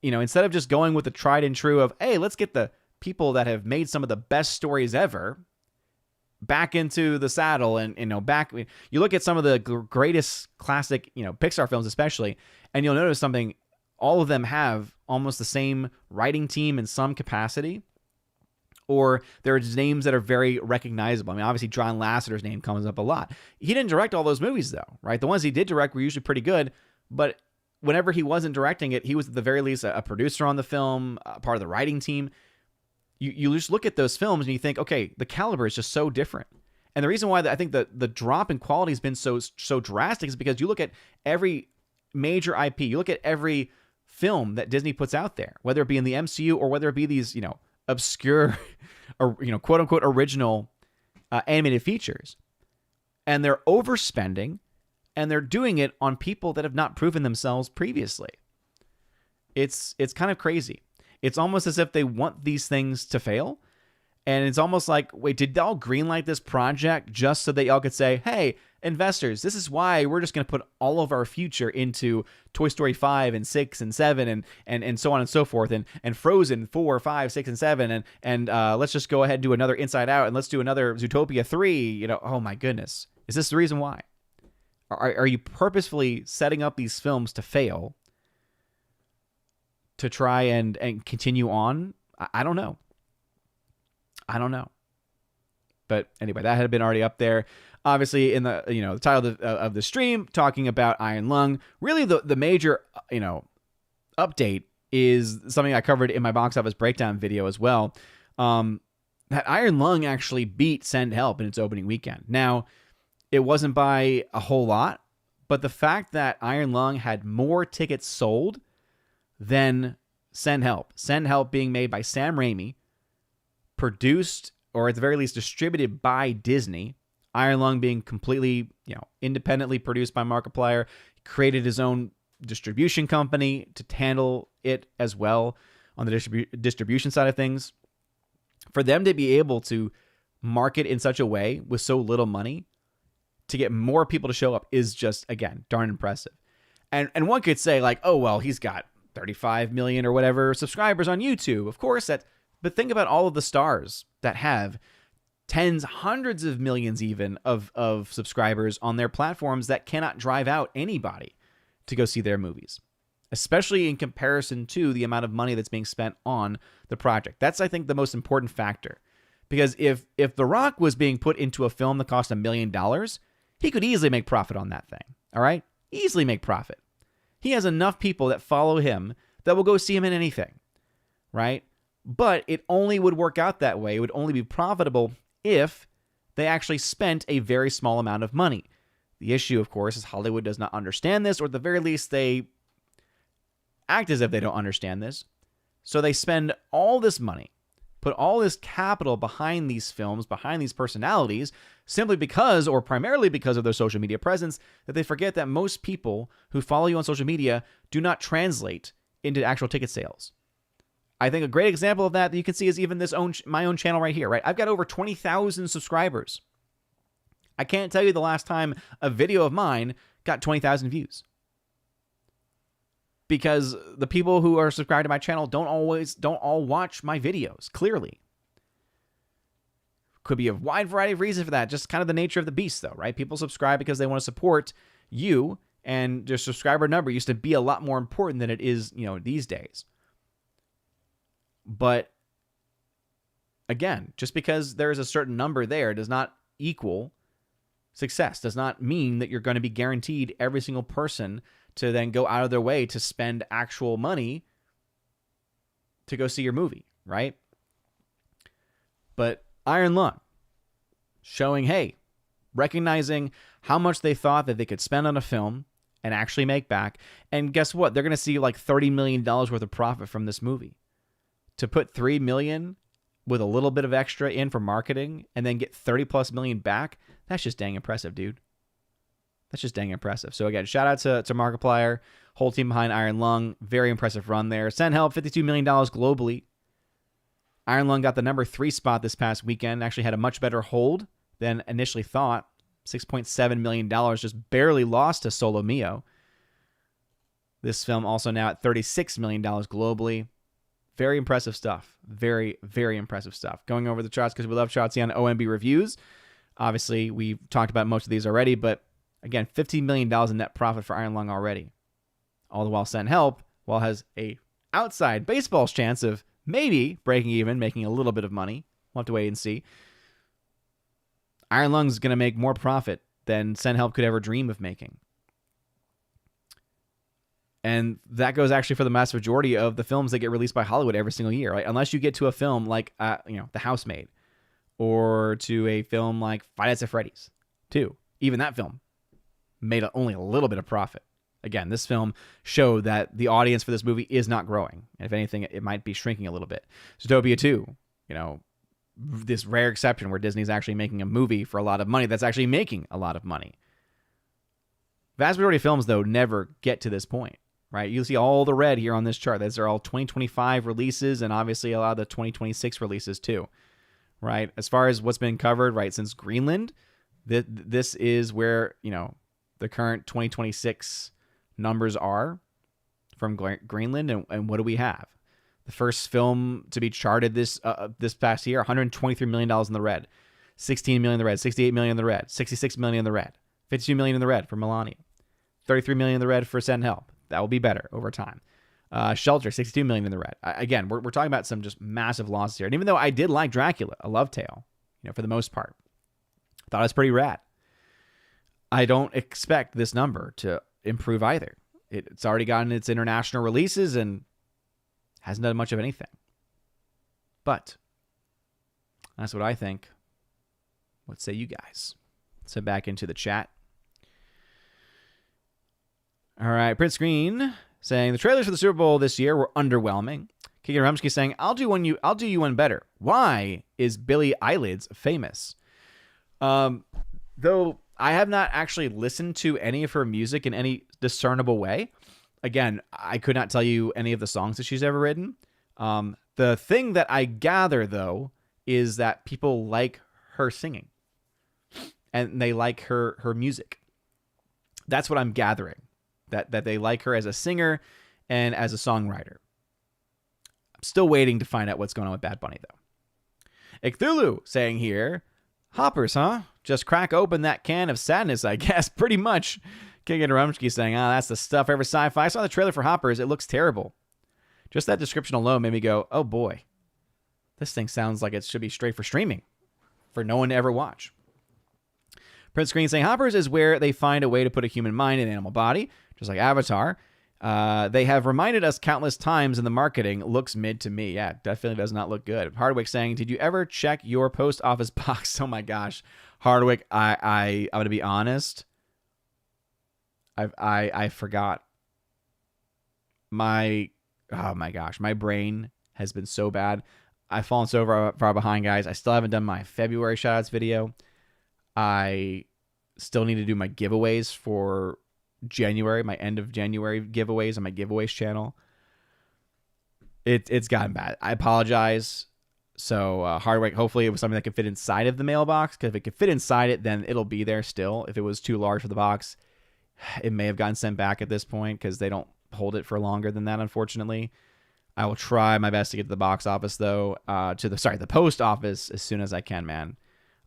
Instead of just going with the tried and true of, hey, let's get the people that have made some of the best stories ever, back into the saddle and, you look at some of the greatest classic, Pixar films especially, and you'll notice something. All of them have almost the same writing team in some capacity, or there are names that are very recognizable. I mean, obviously John Lasseter's name comes up a lot. He didn't direct all those movies though, right? The ones he did direct were usually pretty good, but whenever he wasn't directing it, he was at the very least a producer on the film, part of the writing team. You just look at those films and you think, okay, the caliber is just so different. And the reason why I think the drop in quality has been so drastic is because you look at every major IP, you look at every film that Disney puts out there, whether it be in the MCU or whether it be these, obscure or, quote unquote original animated features. And they're overspending, and they're doing it on people that have not proven themselves previously. It's kind of crazy. It's almost as if they want these things to fail. And it's almost like, wait, did y'all greenlight this project just so that y'all could say, hey, investors, this is why we're just going to put all of our future into Toy Story 5 and 6 and 7 and so on and so forth, and Frozen 4, 5, 6, and 7, and let's just go ahead and do another Inside Out, and let's do another Zootopia 3. Oh my goodness. Is this the reason why? Are you purposefully setting up these films to fail to try and continue on? I don't know. But anyway, that had been already up there. Obviously, in the the title of the stream, talking about Iron Lung. Really, the major update is something I covered in my box office breakdown video as well. That Iron Lung actually beat Send Help in its opening weekend. Now, it wasn't by a whole lot, but the fact that Iron Lung had more tickets sold than Send Help being made by Sam Raimi, produced, or at the very least distributed by Disney, Iron Lung being completely, independently produced by Markiplier, created his own distribution company to handle it as well on the distribution side of things. For them to be able to market in such a way with so little money to get more people to show up is just, again, darn impressive. And one could say like, oh, well, he's got 35 million or whatever subscribers on YouTube. Of course, but think about all of the stars that have tens, hundreds of millions even of subscribers on their platforms that cannot drive out anybody to go see their movies, especially in comparison to the amount of money that's being spent on the project. That's, I think, the most important factor. Because if The Rock was being put into a film that cost $1 million, he could easily make profit on that thing, all right? Easily make profit. He has enough people that follow him that will go see him in anything, right? But it only would work out that way. It would only be profitable if they actually spent a very small amount of money. The issue, of course, is Hollywood does not understand this, or at the very least, they act as if they don't understand this. So they spend all this money, put all this capital behind these films, behind these personalities, simply because, or primarily because of their social media presence, that they forget that most people who follow you on social media do not translate into actual ticket sales. I think a great example of that you can see is even my own channel right here, right? I've got over 20,000 subscribers. I can't tell you the last time a video of mine got 20,000 views. Because the people who are subscribed to my channel don't all watch my videos, clearly. Could be a wide variety of reasons for that, just kind of the nature of the beast though, right? People subscribe because they want to support you, and their subscriber number used to be a lot more important than it is, these days. But again, just because there is a certain number there does not equal success, does not mean that you're going to be guaranteed every single person to then go out of their way to spend actual money to go see your movie, right? But Iron Lung showing, hey, recognizing how much they thought that they could spend on a film and actually make back. And guess what? They're going to see like $30 million worth of profit from this movie. To put $3 million with a little bit of extra in for marketing and then get 30 plus million back, that's just dang impressive, dude. That's just dang impressive. So again, shout out to Markiplier, whole team behind Iron Lung. Very impressive run there. Send Help, $52 million globally. Iron Lung got the number 3 spot this past weekend. Actually had a much better hold than initially thought. $6.7 million, just barely lost to Solo Mio. This film also now at $36 million globally. Very impressive stuff. Very, very impressive stuff. Going over the charts because we love charts here on OMB Reviews. Obviously, we've talked about most of these already, but again, $15 million in net profit for Iron Lung already. All the while Send Help, while has a outside baseball's chance of maybe breaking even, making a little bit of money. We'll have to wait and see. Iron Lung's going to make more profit than Send Help could ever dream of making. And that goes actually for the vast majority of the films that get released by Hollywood every single year, right? Unless you get to a film like, The Housemaid, or to a film like Five Nights at Freddy's 2. Even that film made only a little bit of profit. Again, this film showed that the audience for this movie is not growing. And if anything, it might be shrinking a little bit. Zootopia 2, this rare exception where Disney's actually making a movie for a lot of money that's actually making a lot of money. Vast majority of films, though, never get to this point, right? You'll see all the red here on this chart. These are all 2025 releases and obviously a lot of the 2026 releases too, right? As far as what's been covered, right, since Greenland, this is where, the current 2026 numbers are from Greenland. And what do we have? The first film to be charted this past year, $123 million in the red, $16 million in the red, $68 million in the red, $66 million in the red, $52 million in the red for Melania, $33 million in the red for Send Help. That will be better over time. Shelter, $62 million in the red. Again, we're talking about some just massive losses here. And even though I did like Dracula, a love tale, for the most part, I thought it was pretty rad. I don't expect this number to improve either. It's already gotten its international releases and hasn't done much of anything. But that's what I think. What say you guys? Let's head back into the chat. All right, Prince Green saying the trailers for the Super Bowl this year were underwhelming. Keegan Rumsky saying, I'll do you one better. Why is Billie Eyelids famous? Though I have not actually listened to any of her music in any discernible way. Again, I could not tell you any of the songs that she's ever written. The thing that I gather, though, is that people like her singing. And they like her music. That's what I'm gathering. That they like her as a singer and as a songwriter. I'm still waiting to find out what's going on with Bad Bunny, though. Icthulu saying here, Hoppers, huh? Just crack open that can of sadness, I guess. Pretty much. King and Rumsky saying, that's the stuff ever sci-fi. I saw the trailer for Hoppers. It looks terrible. Just that description alone made me go, oh boy. This thing sounds like it should be straight for streaming. For no one to ever watch. Prince Green saying, Hoppers is where they find a way to put a human mind in an animal body. Just like Avatar. They have reminded us countless times in the marketing. Looks mid to me. Yeah, definitely does not look good. Hardwick saying, did you ever check your post office box? Oh my gosh. Hardwick, I'm going to be honest. I forgot. Oh my gosh. My brain has been so bad. I've fallen so far behind, guys. I still haven't done my February shoutouts video. I still need to do my giveaways for January, my end of January giveaways on my giveaways channel. It's gotten bad. I apologize. So Hardwick, hopefully it was something that could fit inside of the mailbox, because if it could fit inside it, then it'll be there still. If it was too large for the box, it may have gotten sent back at this point because they don't hold it for longer than that, unfortunately. I will try my best to get to the box office, though, the post office as soon as I can, man.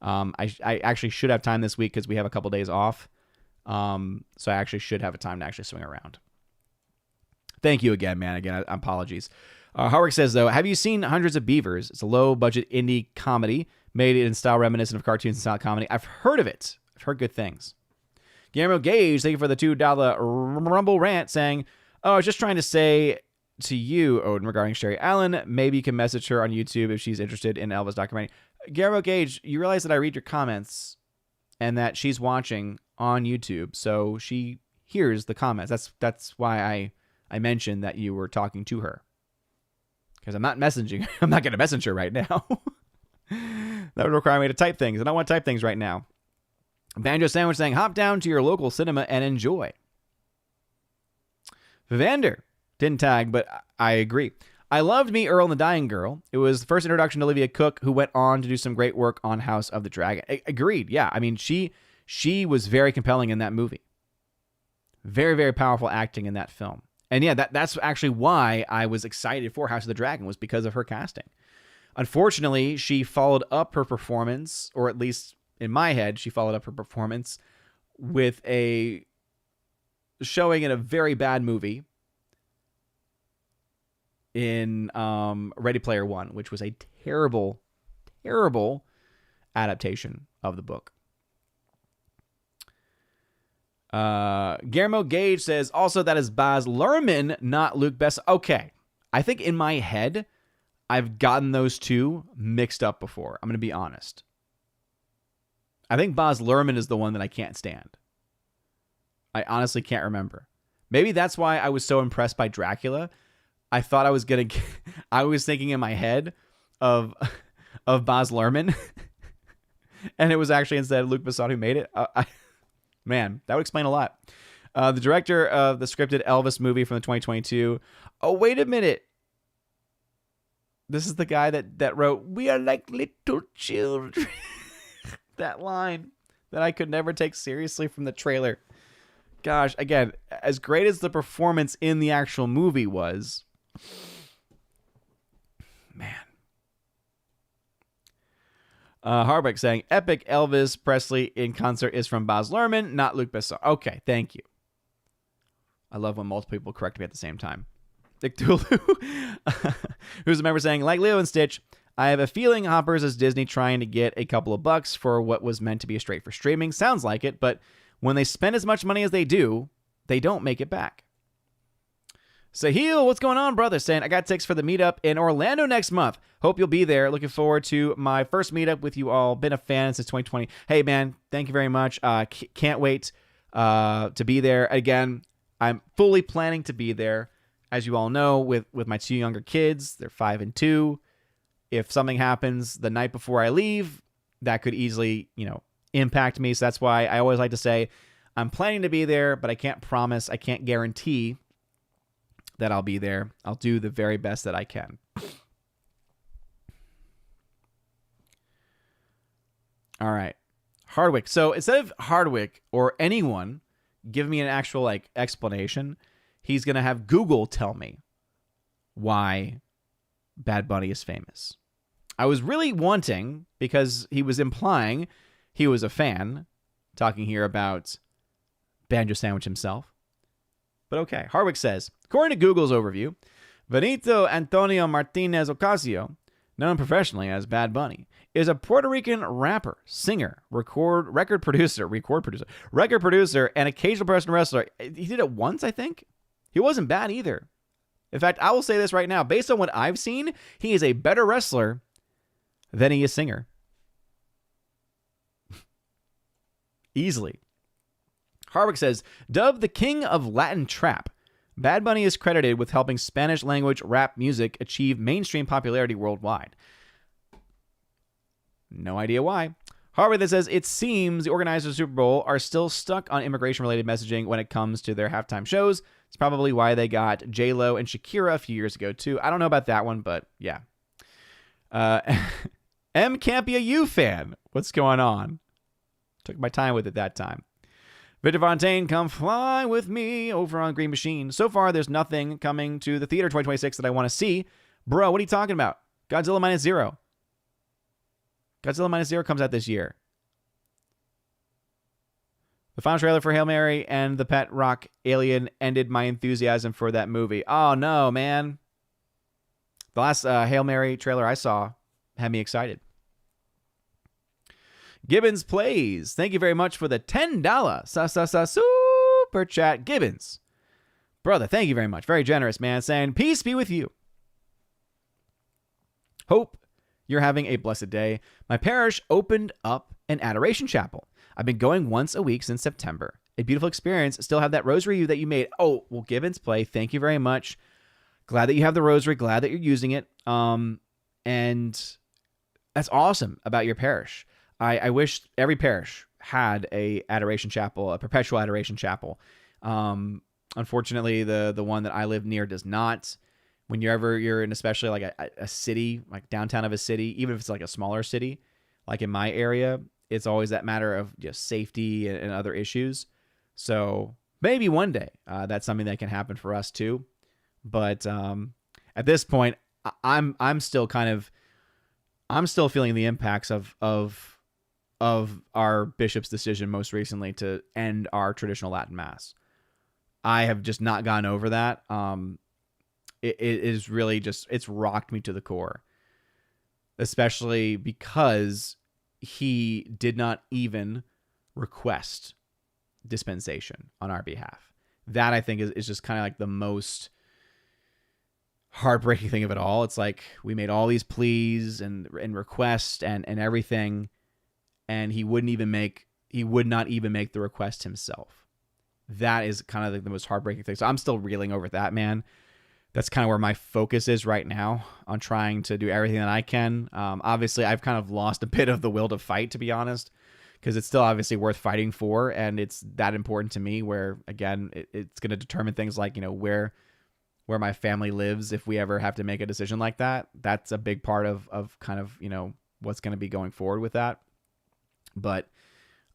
I actually should have time this week because we have a couple days off. So I actually should have a time to actually swing around. Thank you again, man. Again, apologies. Hardwick says, though, have you seen Hundreds of Beavers? It's a low-budget indie comedy made in style reminiscent of cartoons and style comedy. I've heard of it. I've heard good things. Guillermo Gage, thank you for the $2 Rumble rant, saying, I was just trying to say to you, Odin, regarding Sherry Allen, maybe you can message her on YouTube if she's interested in Elvis documentary. Guillermo Gage, you realize that I read your comments and that she's watching on YouTube, so she hears the comments. That's why I mentioned that you were talking to her. Because I'm not messaging. I'm not going to message her right now. That would require me to type things, and I want to type things right now. Banjo Sandwich saying, hop down to your local cinema and enjoy. Vivander didn't tag, but I agree. I loved Me, Earl and the Dying Girl. It was the first introduction to Olivia Cooke, who went on to do some great work on House of the Dragon. Agreed. Yeah, I mean, she was very compelling in that movie. Very, very powerful acting in that film. And yeah, that's actually why I was excited for House of the Dragon, was because of her casting. Unfortunately, she followed up her performance, or at least in my head, she followed up her performance with a showing in a very bad movie in Ready Player One, which was a terrible, terrible adaptation of the book. Guillermo Gage says, also that is Baz Luhrmann, not Luc Besson. Okay. I think in my head, I've gotten those two mixed up before. I'm going to be honest. I think Baz Luhrmann is the one that I can't stand. I honestly can't remember. Maybe that's why I was so impressed by Dracula. I thought I was going to... I was thinking in my head of Baz Luhrmann. And it was actually instead Luc Besson who made it. Man, that would explain a lot. The director of the scripted Elvis movie from the 2022. Oh, wait a minute. This is the guy that wrote, "We are like little children." That line that I could never take seriously from the trailer. Gosh, again, as great as the performance in the actual movie was, man. Harbeck saying, epic Elvis Presley in concert is from Baz Luhrmann, not Luc Besson. Okay, thank you. I love when multiple people correct me at the same time. Dick Tulu, who's a member saying, like Leo and Stitch, I have a feeling Hoppers is Disney trying to get a couple of bucks for what was meant to be a straight for streaming. Sounds like it, but when they spend as much money as they do, they don't make it back. Sahil, what's going on, brother? Saying, I got tickets for the meetup in Orlando next month. Hope you'll be there. Looking forward to my first meetup with you all. Been a fan since 2020. Hey, man, thank you very much. Can't wait to be there. Again, I'm fully planning to be there. As you all know, with my two younger kids, they're 5 and 2. If something happens the night before I leave, that could easily, impact me. So that's why I always like to say I'm planning to be there, but I can't promise, I can't guarantee that I'll be there. I'll do the very best that I can. All right. Hardwick. So instead of Hardwick or anyone give me an actual explanation, he's going to have Google tell me why Bad Bunny is famous. I was really wanting, because he was implying he was a fan, talking here about Banjo Sandwich himself. But okay, Hardwick says, according to Google's overview, Benito Antonio Martinez Ocasio, known professionally as Bad Bunny, is a Puerto Rican rapper, singer, record producer, and occasional professional wrestler. He did it once, I think. He wasn't bad either. In fact, I will say this right now. Based on what I've seen, he is a better wrestler than he is singer. Easily. Harwick says, dubbed the king of Latin trap, Bad Bunny is credited with helping Spanish-language rap music achieve mainstream popularity worldwide. No idea why. Harwick then says, it seems the organizers of the Super Bowl are still stuck on immigration-related messaging when it comes to their halftime shows. It's probably why they got J-Lo and Shakira a few years ago, too. I don't know about that one, but yeah. M. Can't be a U fan. What's going on? Took my time with it that time. Victor Fontaine, come fly with me over on Green Machine. So far, there's nothing coming to the theater 2026 that I want to see. Bro, what are you talking about? Godzilla Minus Zero. Godzilla Minus Zero comes out this year. The final trailer for Hail Mary and the Pet Rock Alien ended my enthusiasm for that movie. Oh, no, man. The last Hail Mary trailer I saw had me excited. Gibbons Plays. Thank you very much for the $10 super chat. Gibbons. Brother, thank you very much. Very generous, man. Saying, peace be with you. Hope you're having a blessed day. My parish opened up an adoration chapel. I've been going once a week since September. A beautiful experience. Still have that rosary that you made. Oh, well, Gibbons Play. Thank you very much. Glad that you have the rosary. Glad that you're using it. And that's awesome about your parish. I wish every parish had a adoration chapel, a perpetual adoration chapel. Unfortunately, the one that I live near does not. When you're in especially like a city, like downtown of a city, even if it's like a smaller city, like in my area, it's always that matter of just safety and other issues. So maybe one day that's something that can happen for us too. But at this point, I'm still feeling the impacts of of our bishop's decision most recently to end our traditional Latin Mass. I have just not gotten over that. It is really just, it's rocked me to the core, especially because he did not even request dispensation on our behalf. That I think is just kind of like the most heartbreaking thing of it all. It's like we made all these pleas and requests and everything, and he would not even make the request himself. That is kind of like the most heartbreaking thing. So I'm still reeling over that, man. That's kind of where my focus is right now, on trying to do everything that I can. Obviously, I've kind of lost a bit of the will to fight, to be honest, because it's still obviously worth fighting for, and it's that important to me, where, again, it's going to determine things like, where my family lives if we ever have to make a decision like that. That's a big part of kind of, what's going to be going forward with that. But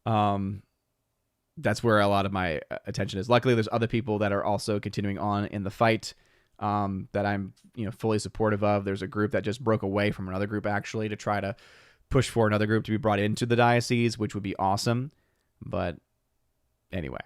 that's where a lot of my attention is. Luckily, there's other people that are also continuing on in the fight that I'm fully supportive of. There's a group that just broke away from another group, actually, to try to push for another group to be brought into the diocese, which would be awesome. But anyway,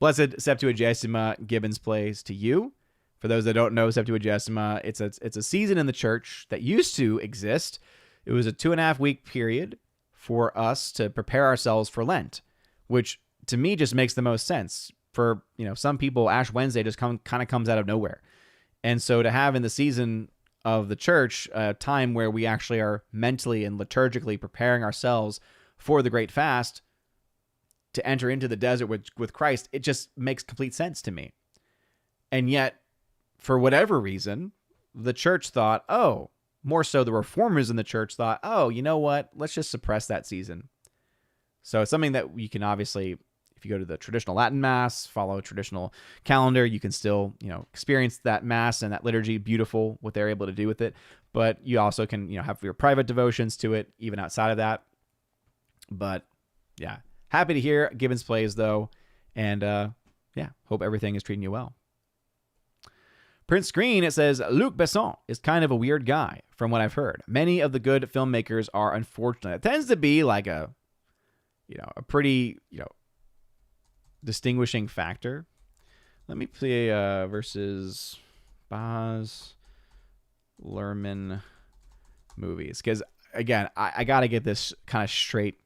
blessed Septuagesima, Gibbons Place to you. For those that don't know, Septuagesima, it's a season in the church that used to exist. It was a 2.5 week period for us to prepare ourselves for Lent, which to me just makes the most sense. For some people, Ash Wednesday just kind of comes out of nowhere. And so to have in the season of the church a time where we actually are mentally and liturgically preparing ourselves for the Great Fast to enter into the desert with Christ, it just makes complete sense to me. And yet, for whatever reason, the church thought, more so the reformers in the church thought, you know what? Let's just suppress that season. So it's something that you can obviously, if you go to the traditional Latin Mass, follow a traditional calendar, you can still, experience that Mass and that liturgy. Beautiful what they're able to do with it. But you also can, have your private devotions to it, even outside of that. But yeah, happy to hear Gibbons plays though. And hope everything is treating you well. Prince Screen, it says, Luc Besson is kind of a weird guy, from what I've heard. Many of the good filmmakers are unfortunate. It tends to be like a pretty, distinguishing factor. Let me play versus Baz Luhrmann movies, because again, I got to get this kind of straight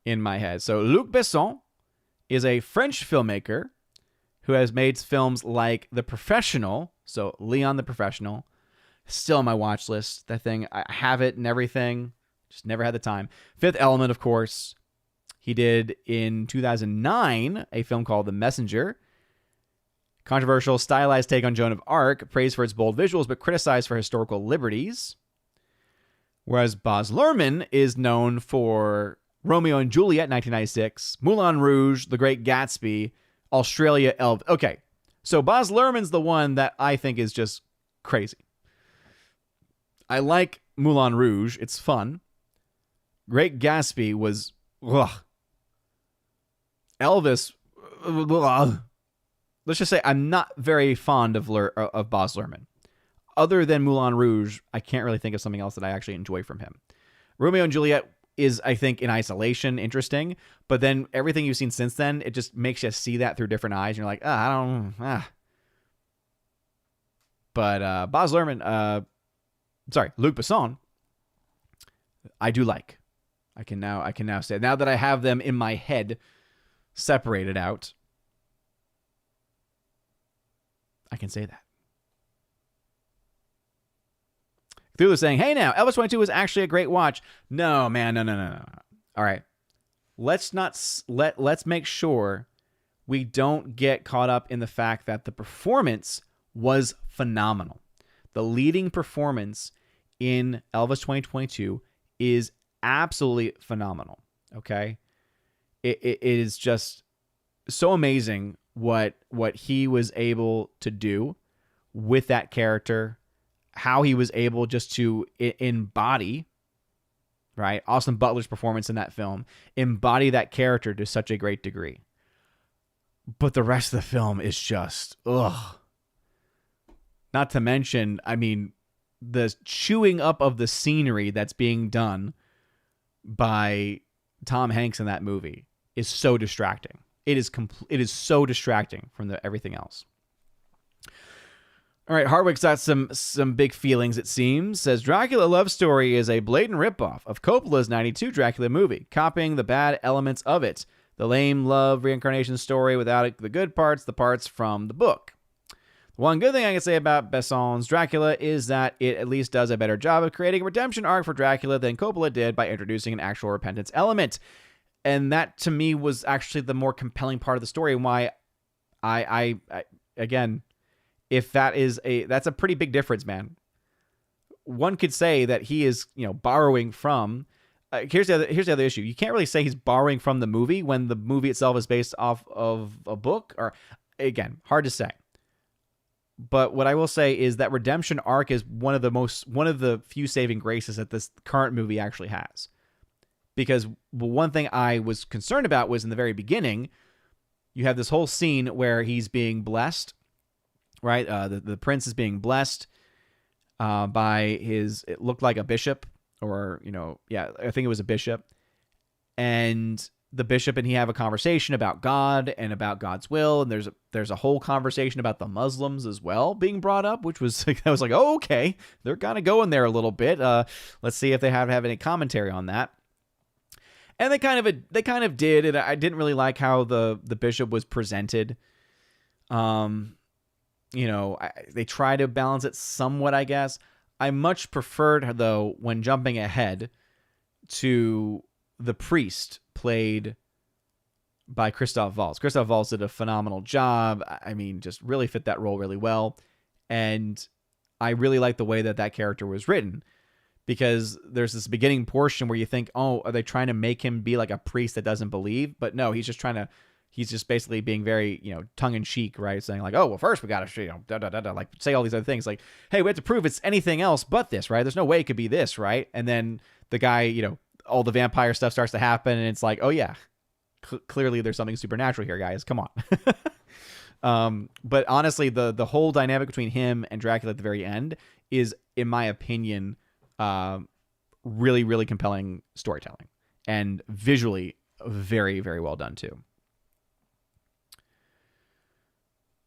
in my head. So Luc Besson is a French filmmaker who has made films like The Professional, so Leon the Professional, still on my watch list. That thing, I have it and everything, just never had the time. Fifth Element, of course. He did in 2009 a film called The Messenger. Controversial, stylized take on Joan of Arc, praised for its bold visuals, but criticized for historical liberties. Whereas Baz Luhrmann is known for Romeo and Juliet, 1996, Moulin Rouge, The Great Gatsby, Australia, Elvis. Okay, so Baz Luhrmann's the one that I think is just crazy. I like Moulin Rouge. It's fun. Great Gatsby was... ugh. Elvis... ugh. Let's just say I'm not very fond of Baz Luhrmann. Other than Moulin Rouge, I can't really think of something else that I actually enjoy from him. Romeo and Juliet is, I think, in isolation interesting, but then everything you've seen since then, it just makes you see that through different eyes. And you're like, But Baz Luhrmann, Luc Besson, I do like. I can now say, now that I have them in my head separated out, I can say that. Cthulhu saying, hey now, Elvis 22 is actually a great watch. No, man, no. All right. Let's make sure we don't get caught up in the fact that the performance was phenomenal. The leading performance in Elvis 2022 is absolutely phenomenal. Okay? It is just so amazing what he was able to do with that character, how he was able just to embody, right? Austin Butler's performance in that film, embody that character to such a great degree. But the rest of the film is just, ugh. Not to mention, I mean, the chewing up of the scenery that's being done by Tom Hanks in that movie is so distracting. It is so distracting from everything else. All right, Hardwick's got some big feelings, it seems. Says, Dracula Love Story is a blatant ripoff of Coppola's 92 Dracula movie, copying the bad elements of it. The lame love reincarnation story without the good parts, the parts from the book. One good thing I can say about Besson's Dracula is that it at least does a better job of creating a redemption arc for Dracula than Coppola did by introducing an actual repentance element. And that, to me, was actually the more compelling part of the story, and why I again, if that's a pretty big difference, man. One could say that he is, borrowing from. Here's the other issue. You can't really say he's borrowing from the movie when the movie itself is based off of a book. Or, again, hard to say. But what I will say is that redemption arc is one of the few saving graces that this current movie actually has. Because one thing I was concerned about was in the very beginning, you have this whole scene where he's being blessed, right? The prince is being blessed by it looked like a bishop, or, I think it was a bishop. And the bishop and he have a conversation about God and about God's will. And there's a whole conversation about the Muslims as well being brought up, which was, I was like, oh, okay, they're kind of going there a little bit. Let's see if they have any commentary on that. And they kind of did, and I didn't really like how the bishop was presented. They try to balance it somewhat, I guess. I much preferred, though, when jumping ahead to the priest played by Christoph Waltz. Christoph Waltz did a phenomenal job. I mean, just really fit that role really well. And I really like the way that character was written. Because there's this beginning portion where you think, oh, are they trying to make him be like a priest that doesn't believe? But no, he's just basically being very, tongue in cheek, right? Saying like, oh, well, first we got to, like say all these other things like, hey, we have to prove it's anything else but this, right? There's no way it could be this, right? And then the guy, all the vampire stuff starts to happen, and it's like, oh yeah, clearly there's something supernatural here, guys. Come on. But honestly, the whole dynamic between him and Dracula at the very end is, in my opinion, really, really compelling storytelling, and visually very, very well done too.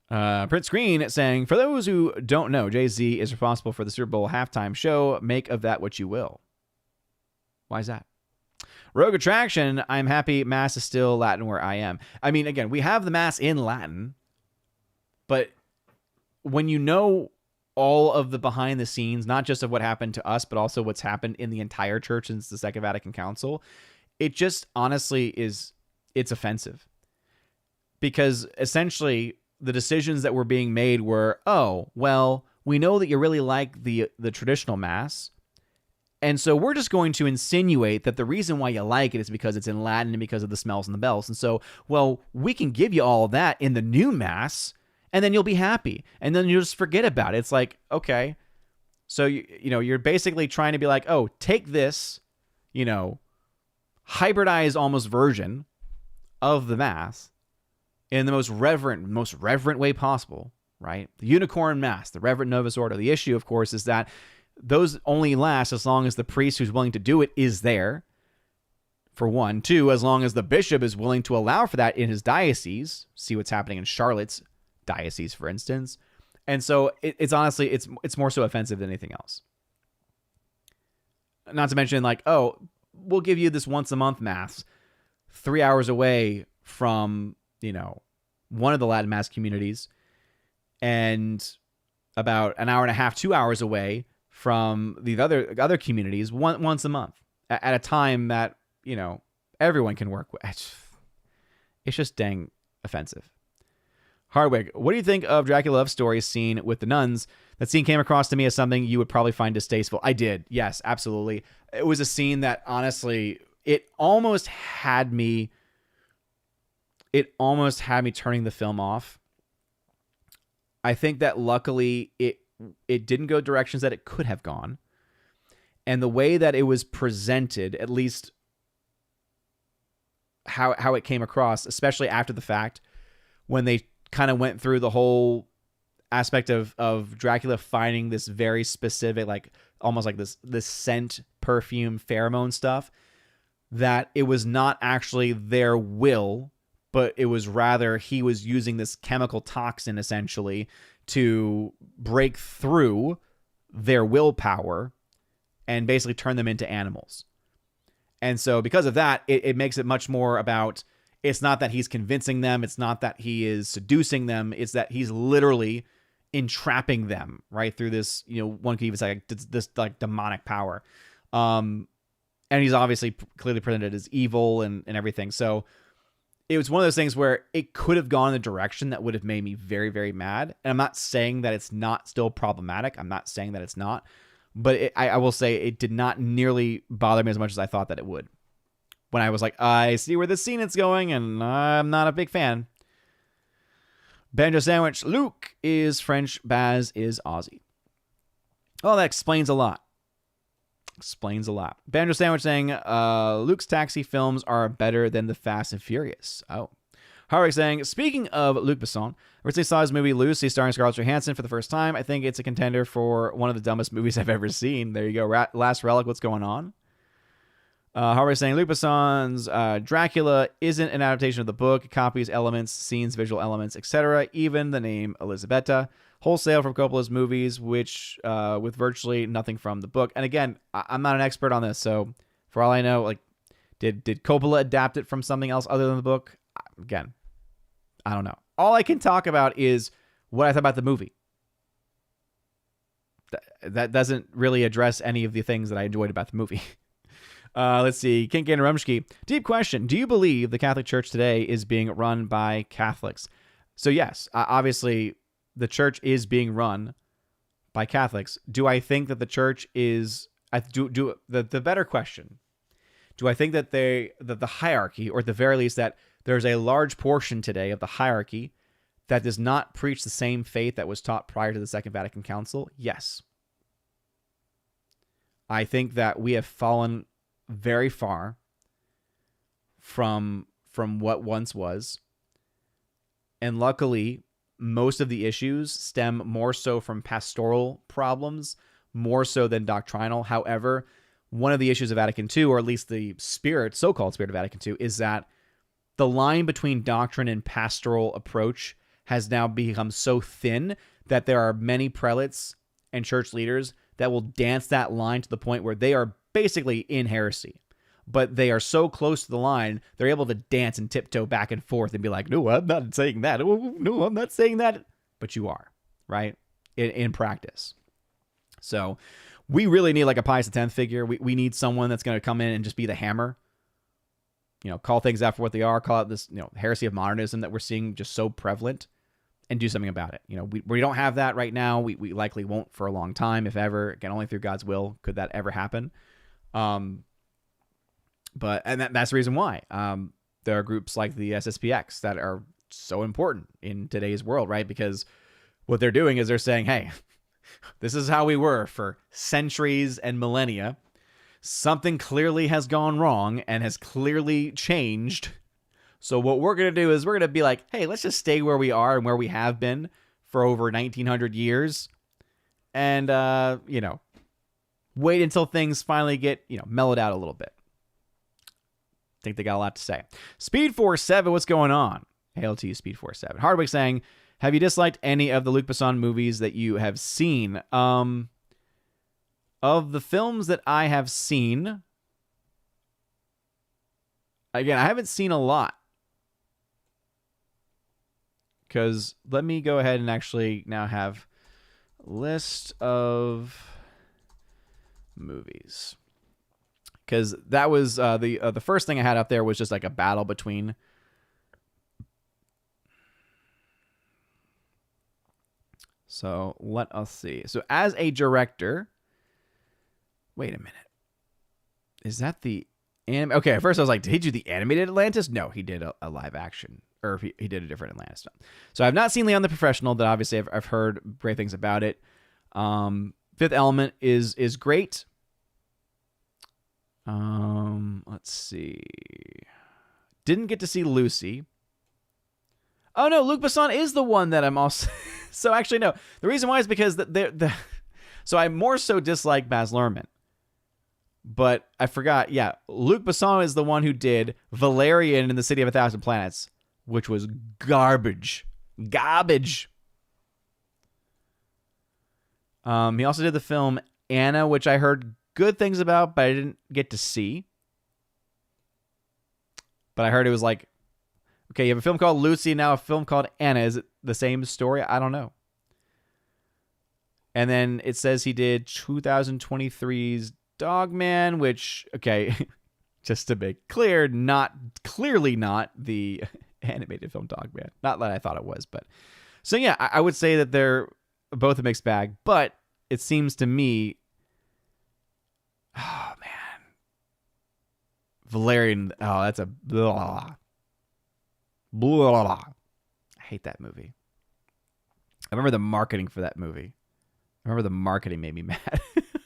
Prince Green saying, for those who don't know, Jay-Z is responsible for the Super Bowl halftime show. Make of that what you will. Why is that? Rogue Attraction, I'm happy Mass is still Latin where I am. I mean, again, we have the Mass in Latin, but when you know all of the behind the scenes, not just of what happened to us, but also what's happened in the entire church since the Second Vatican Council, it just honestly it's offensive. Because essentially the decisions that were being made were, oh, well, we know that you really like the traditional Mass, and so we're just going to insinuate that the reason why you like it is because it's in Latin and because of the smells and the bells. And so, well, we can give you all of that in the new Mass, and then you'll be happy. And then you'll just forget about it. It's like, okay. So, you're basically trying to be like, oh, take this, hybridized almost version of the Mass in the most reverent way possible, right? The unicorn Mass, the Reverend Novus Ordo. The issue, of course, is that those only last as long as the priest who's willing to do it is there, for one. Two, as long as the bishop is willing to allow for that in his diocese. See what's happening in Charlotte's diocese, for instance. And so it's honestly, it's more so offensive than anything else. Not to mention, like, oh, we'll give you this once a month Mass 3 hours away from, one of the Latin Mass communities, and about an hour and a half, 2 hours away from the other communities once a month at a time that, everyone can work with. It's just dang offensive. Hardwick, what do you think of Dracula Love Story's scene with the nuns? That scene came across to me as something you would probably find distasteful. I did. Yes, absolutely. It was a scene that, honestly, it almost had me turning the film off. I think that luckily it didn't go directions that it could have gone. And the way that it was presented, at least how it came across, especially after the fact, when they kind of went through the whole aspect of Dracula finding this very specific, like almost like this scent, perfume, pheromone stuff. that it was not actually their will, but it was rather he was using this chemical toxin essentially to break through their willpower and basically turn them into animals. And so because of that, it makes it much more about, it's not that he's convincing them, it's not that he is seducing them, it's that he's literally entrapping them, right, through this, one could even say this like demonic power. And he's obviously clearly presented as evil and everything. So it was one of those things where it could have gone in a direction that would have made me very, very mad. And I'm not saying that it's not still problematic. I'm not saying that it's not. But I will say it did not nearly bother me as much as I thought that it would. When I was like, I see where this scene is going, and I'm not a big fan. Banjo Sandwich, Luke is French, Baz is Aussie. Oh, that explains a lot. Explains a lot. Banjo Sandwich saying, Luke's taxi films are better than the Fast and Furious. Oh. Harvick saying, speaking of Luc Besson, I recently saw his movie Lucy starring Scarlett Johansson for the first time. I think it's a contender for one of the dumbest movies I've ever seen. There you go. Last Relic, what's going on? Harvick saying, Luc Besson's Dracula isn't an adaptation of the book. It copies elements, scenes, visual elements, etc. Even the name Elisabetta. Wholesale from Coppola's movies, which with virtually nothing from the book. And again, I'm not an expert on this, so for all I know, like, did Coppola adapt it from something else other than the book? Again, I don't know. All I can talk about is what I thought about the movie. That doesn't really address any of the things that I enjoyed about the movie. Let's see. Kinkin Rumsky. Deep question. Do you believe the Catholic Church today is being run by Catholics? So yes, obviously the church is being run by Catholics. Do I think that the church is... the better question. Do I think that the hierarchy, or at the very least that there's a large portion today of the hierarchy that does not preach the same faith that was taught prior to the Second Vatican Council? Yes. I think that we have fallen very far from what once was. And luckily, most of the issues stem more so from pastoral problems, more so than doctrinal. However, one of the issues of Vatican II, or at least the so-called spirit of Vatican II, is that the line between doctrine and pastoral approach has now become so thin that there are many prelates and church leaders that will dance that line to the point where they are basically in heresy. But they are so close to the line, they're able to dance and tiptoe back and forth and be like, no, I'm not saying that. Oh, no, I'm not saying that. But you are, right? In practice. So we really need like a Pius X figure. We need someone that's going to come in and just be the hammer. Call things out for what they are. Call it this, heresy of modernism that we're seeing just so prevalent, and do something about it. We don't have that right now. We likely won't for a long time, if ever. Again, only through God's will could that ever happen. But that's the reason why there are groups like the SSPX that are so important in today's world, right? Because what they're doing is they're saying, hey, this is how we were for centuries and millennia. Something clearly has gone wrong and has clearly changed. So what we're going to do is we're going to be like, hey, let's just stay where we are and where we have been for over 1900 years. And, wait until things finally get, mellowed out a little bit. I think they got a lot to say. Speed47, what's going on? Hail to you, Speed47. Hardwick saying, have you disliked any of the Luc Besson movies that you have seen? Of the films that I have seen, again, I haven't seen a lot. Because let me go ahead and actually now have a list of movies. Because that was the first thing I had up there was just like a battle between... So let us see. So as a director, wait a minute. Is that the anime? Okay, at first I was like, did he do the animated Atlantis? No, he did a live action, or he did a different Atlantis film. So I've not seen Leon the Professional, but obviously I've heard great things about it. Fifth Element is great. Let's see. Didn't get to see Lucy. Oh no, Luc Besson is the one that I'm also... So actually, no. The reason why is because so I more so dislike Baz Luhrmann. But I forgot. Yeah, Luc Besson is the one who did Valerian in the City of a Thousand Planets, which was garbage. Garbage. He also did the film Anna, which I heard good things about, but I didn't get to see. But I heard it was like, okay, you have a film called Lucy, now a film called Anna. Is it the same story? I don't know. And then it says he did 2023's Dogman, which, okay, just to make clear, clearly not the animated film Dogman. Not that I thought it was, but. So yeah, I would say that they're both a mixed bag, but it seems to me, oh man, Valerian, oh, that's a blah. Blah. I hate that movie. I remember the marketing for that movie. I remember the marketing made me mad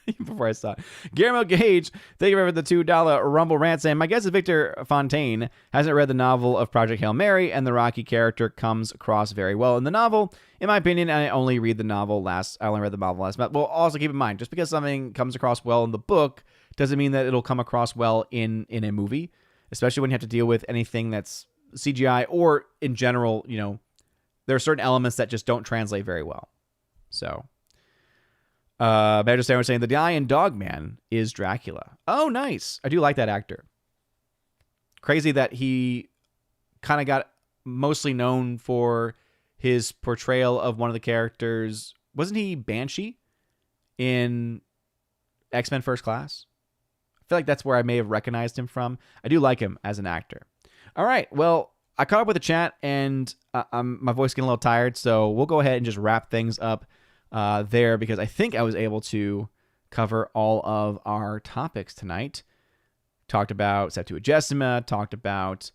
before I saw it. Guillermo Gage, thank you for the $2 Rumble rant saying, my guess is Victor Fontaine hasn't read the novel of Project Hail Mary, and the Rocky character comes across very well in the novel. In my opinion, I only read the novel last month. Well, also keep in mind, just because something comes across well in the book doesn't mean that it'll come across well in a movie, especially when you have to deal with anything that's CGI or in general, you know, there are certain elements that just don't translate very well. So, Badger Sandwich saying the guy in Dogman is Dracula. Oh, nice. I do like that actor. Crazy that he kind of got mostly known for his portrayal of one of the characters. Wasn't he Banshee in X-Men First Class? I feel like that's where I may have recognized him from. I do like him as an actor. All right. Well, I caught up with the chat, and my voice is getting a little tired, so we'll go ahead and just wrap things up there, because I think I was able to cover all of our topics tonight. Talked about Septuagesima, talked about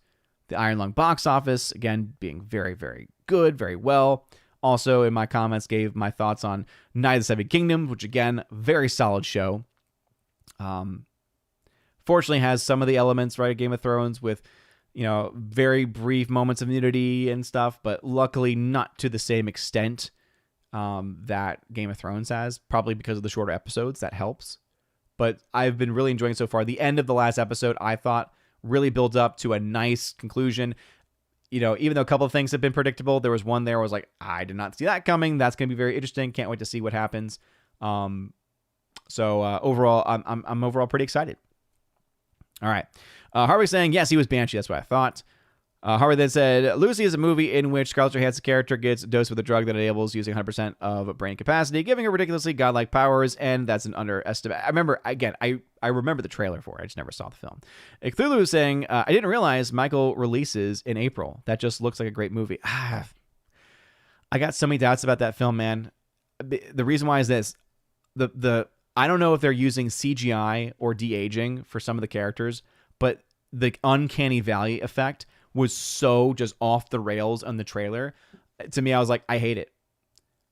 the Iron Lung box office, again, being very, very good, very well. Also, in my comments, gave my thoughts on Night of the Seven Kingdoms, which, again, very solid show. Fortunately, has some of the elements, right, of Game of Thrones with, you know, very brief moments of nudity and stuff, but luckily not to the same extent that Game of Thrones has, probably because of the shorter episodes. That helps. But I've been really enjoying so far. The end of the last episode, I thought, really builds up to a nice conclusion. You know, even though a couple of things have been predictable, there was one there where I was like, I did not see that coming. That's going to be very interesting. Can't wait to see what happens. So overall, I'm overall pretty excited. All right. Harvey saying, yes, he was Banshee. That's what I thought. Harvey then said, Lucy is a movie in which Scarlett Johansson's character gets dosed with a drug that enables using 100% of brain capacity, giving her ridiculously godlike powers, and that's an underestimate. I remember, again, I remember the trailer for it. I just never saw the film. Cthulhu was saying, I didn't realize Michael releases in April. That just looks like a great movie. I got so many doubts about that film, man. The reason why is this. I don't know if they're using CGI or de-aging for some of the characters, but the uncanny valley effect was so just off the rails on the trailer. To me, I was like, I hate it.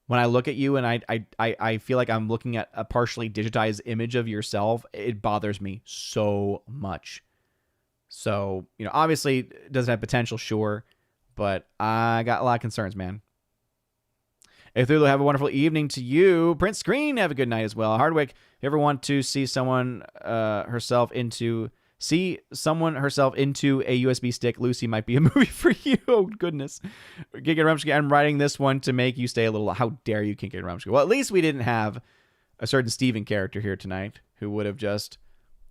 When I look at you and I feel like I'm looking at a partially digitized image of yourself, it bothers me so much. So, you know, obviously it doesn't have potential, sure, but I got a lot of concerns, man. Cthulhu, have a wonderful evening to you. Prince Screen, have a good night as well. Hardwick, if you ever want to see someone herself into a USB stick, Lucy might be a movie for you. Oh, goodness. Kinky Rumsky, I'm writing this one to make you stay a little. How dare you, Kinky Rumsky? Well, at least we didn't have a certain Steven character here tonight who would have just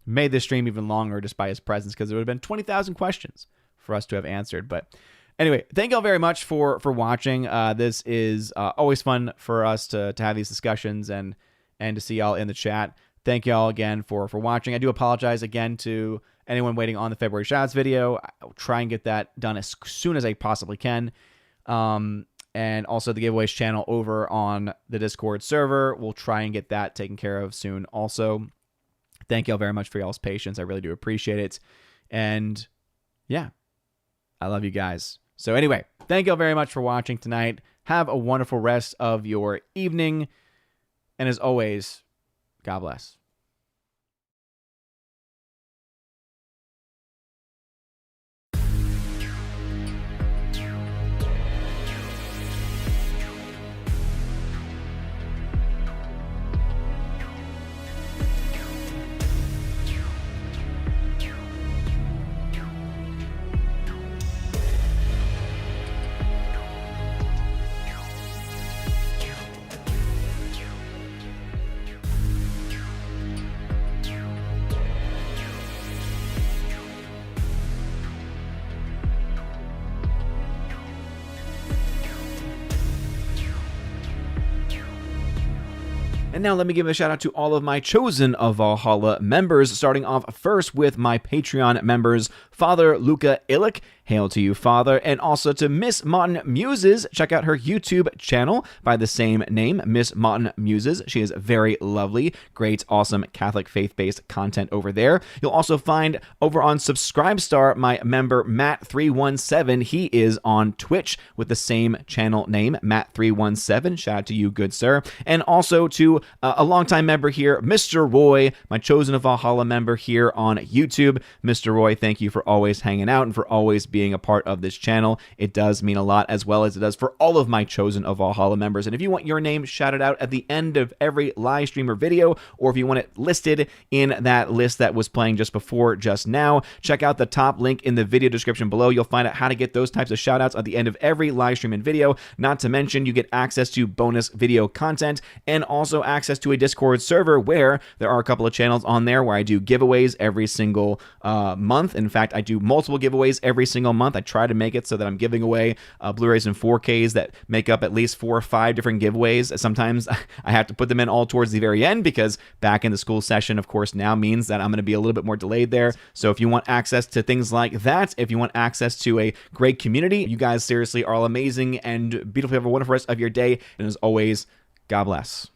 made this stream even longer just by his presence, because there would have been 20,000 questions for us to have answered. But anyway, thank you all very much for watching. This is always fun for us to have these discussions and to see y'all in the chat. Thank you all again for watching. I do apologize again to anyone waiting on the February shoutouts video. I'll try and get that done as soon as I possibly can. And also the giveaways channel over on the Discord server. We'll try and get that taken care of soon also. Thank you all very much for y'all's patience. I really do appreciate it. And yeah, I love you guys. So anyway, thank you all very much for watching tonight. Have a wonderful rest of your evening. And as always, God bless. And now let me give a shout out to all of my Chosen of Valhalla members, starting off first with my Patreon members, Father Luca Illich. Hail to you, Father. And also to Miss Mountain Muses. Check out her YouTube channel by the same name, Miss Mountain Muses. She is very lovely, great, awesome Catholic faith-based content over there. You'll also find over on Subscribestar my member Matt317. He is on Twitch with the same channel name, Matt317. Shout out to you, good sir. And also to a longtime member here, Mr. Roy, my Chosen of Valhalla member here on YouTube. Mr. Roy, thank you for always hanging out and for always being a part of this channel. It does mean a lot, as well as it does for all of my Chosen of Valhalla members. And if you want your name shouted out at the end of every live stream or video, or if you want it listed in that list that was playing just before, just now, check out the top link in the video description below. You'll find out how to get those types of shout outs at the end of every live stream and video. Not to mention, you get access to bonus video content and also access to a Discord server where there are a couple of channels on there where I do giveaways every single month. In fact, I do multiple giveaways every single month. I try to make it so that I'm giving away Blu-rays and 4Ks that make up at least 4 or 5 different giveaways. Sometimes I have to put them in all towards the very end because back in the school session, of course, now means that I'm going to be a little bit more delayed there. So if you want access to things like that, if you want access to a great community, you guys seriously are all amazing and beautiful. Have a wonderful rest of your day. And as always, God bless.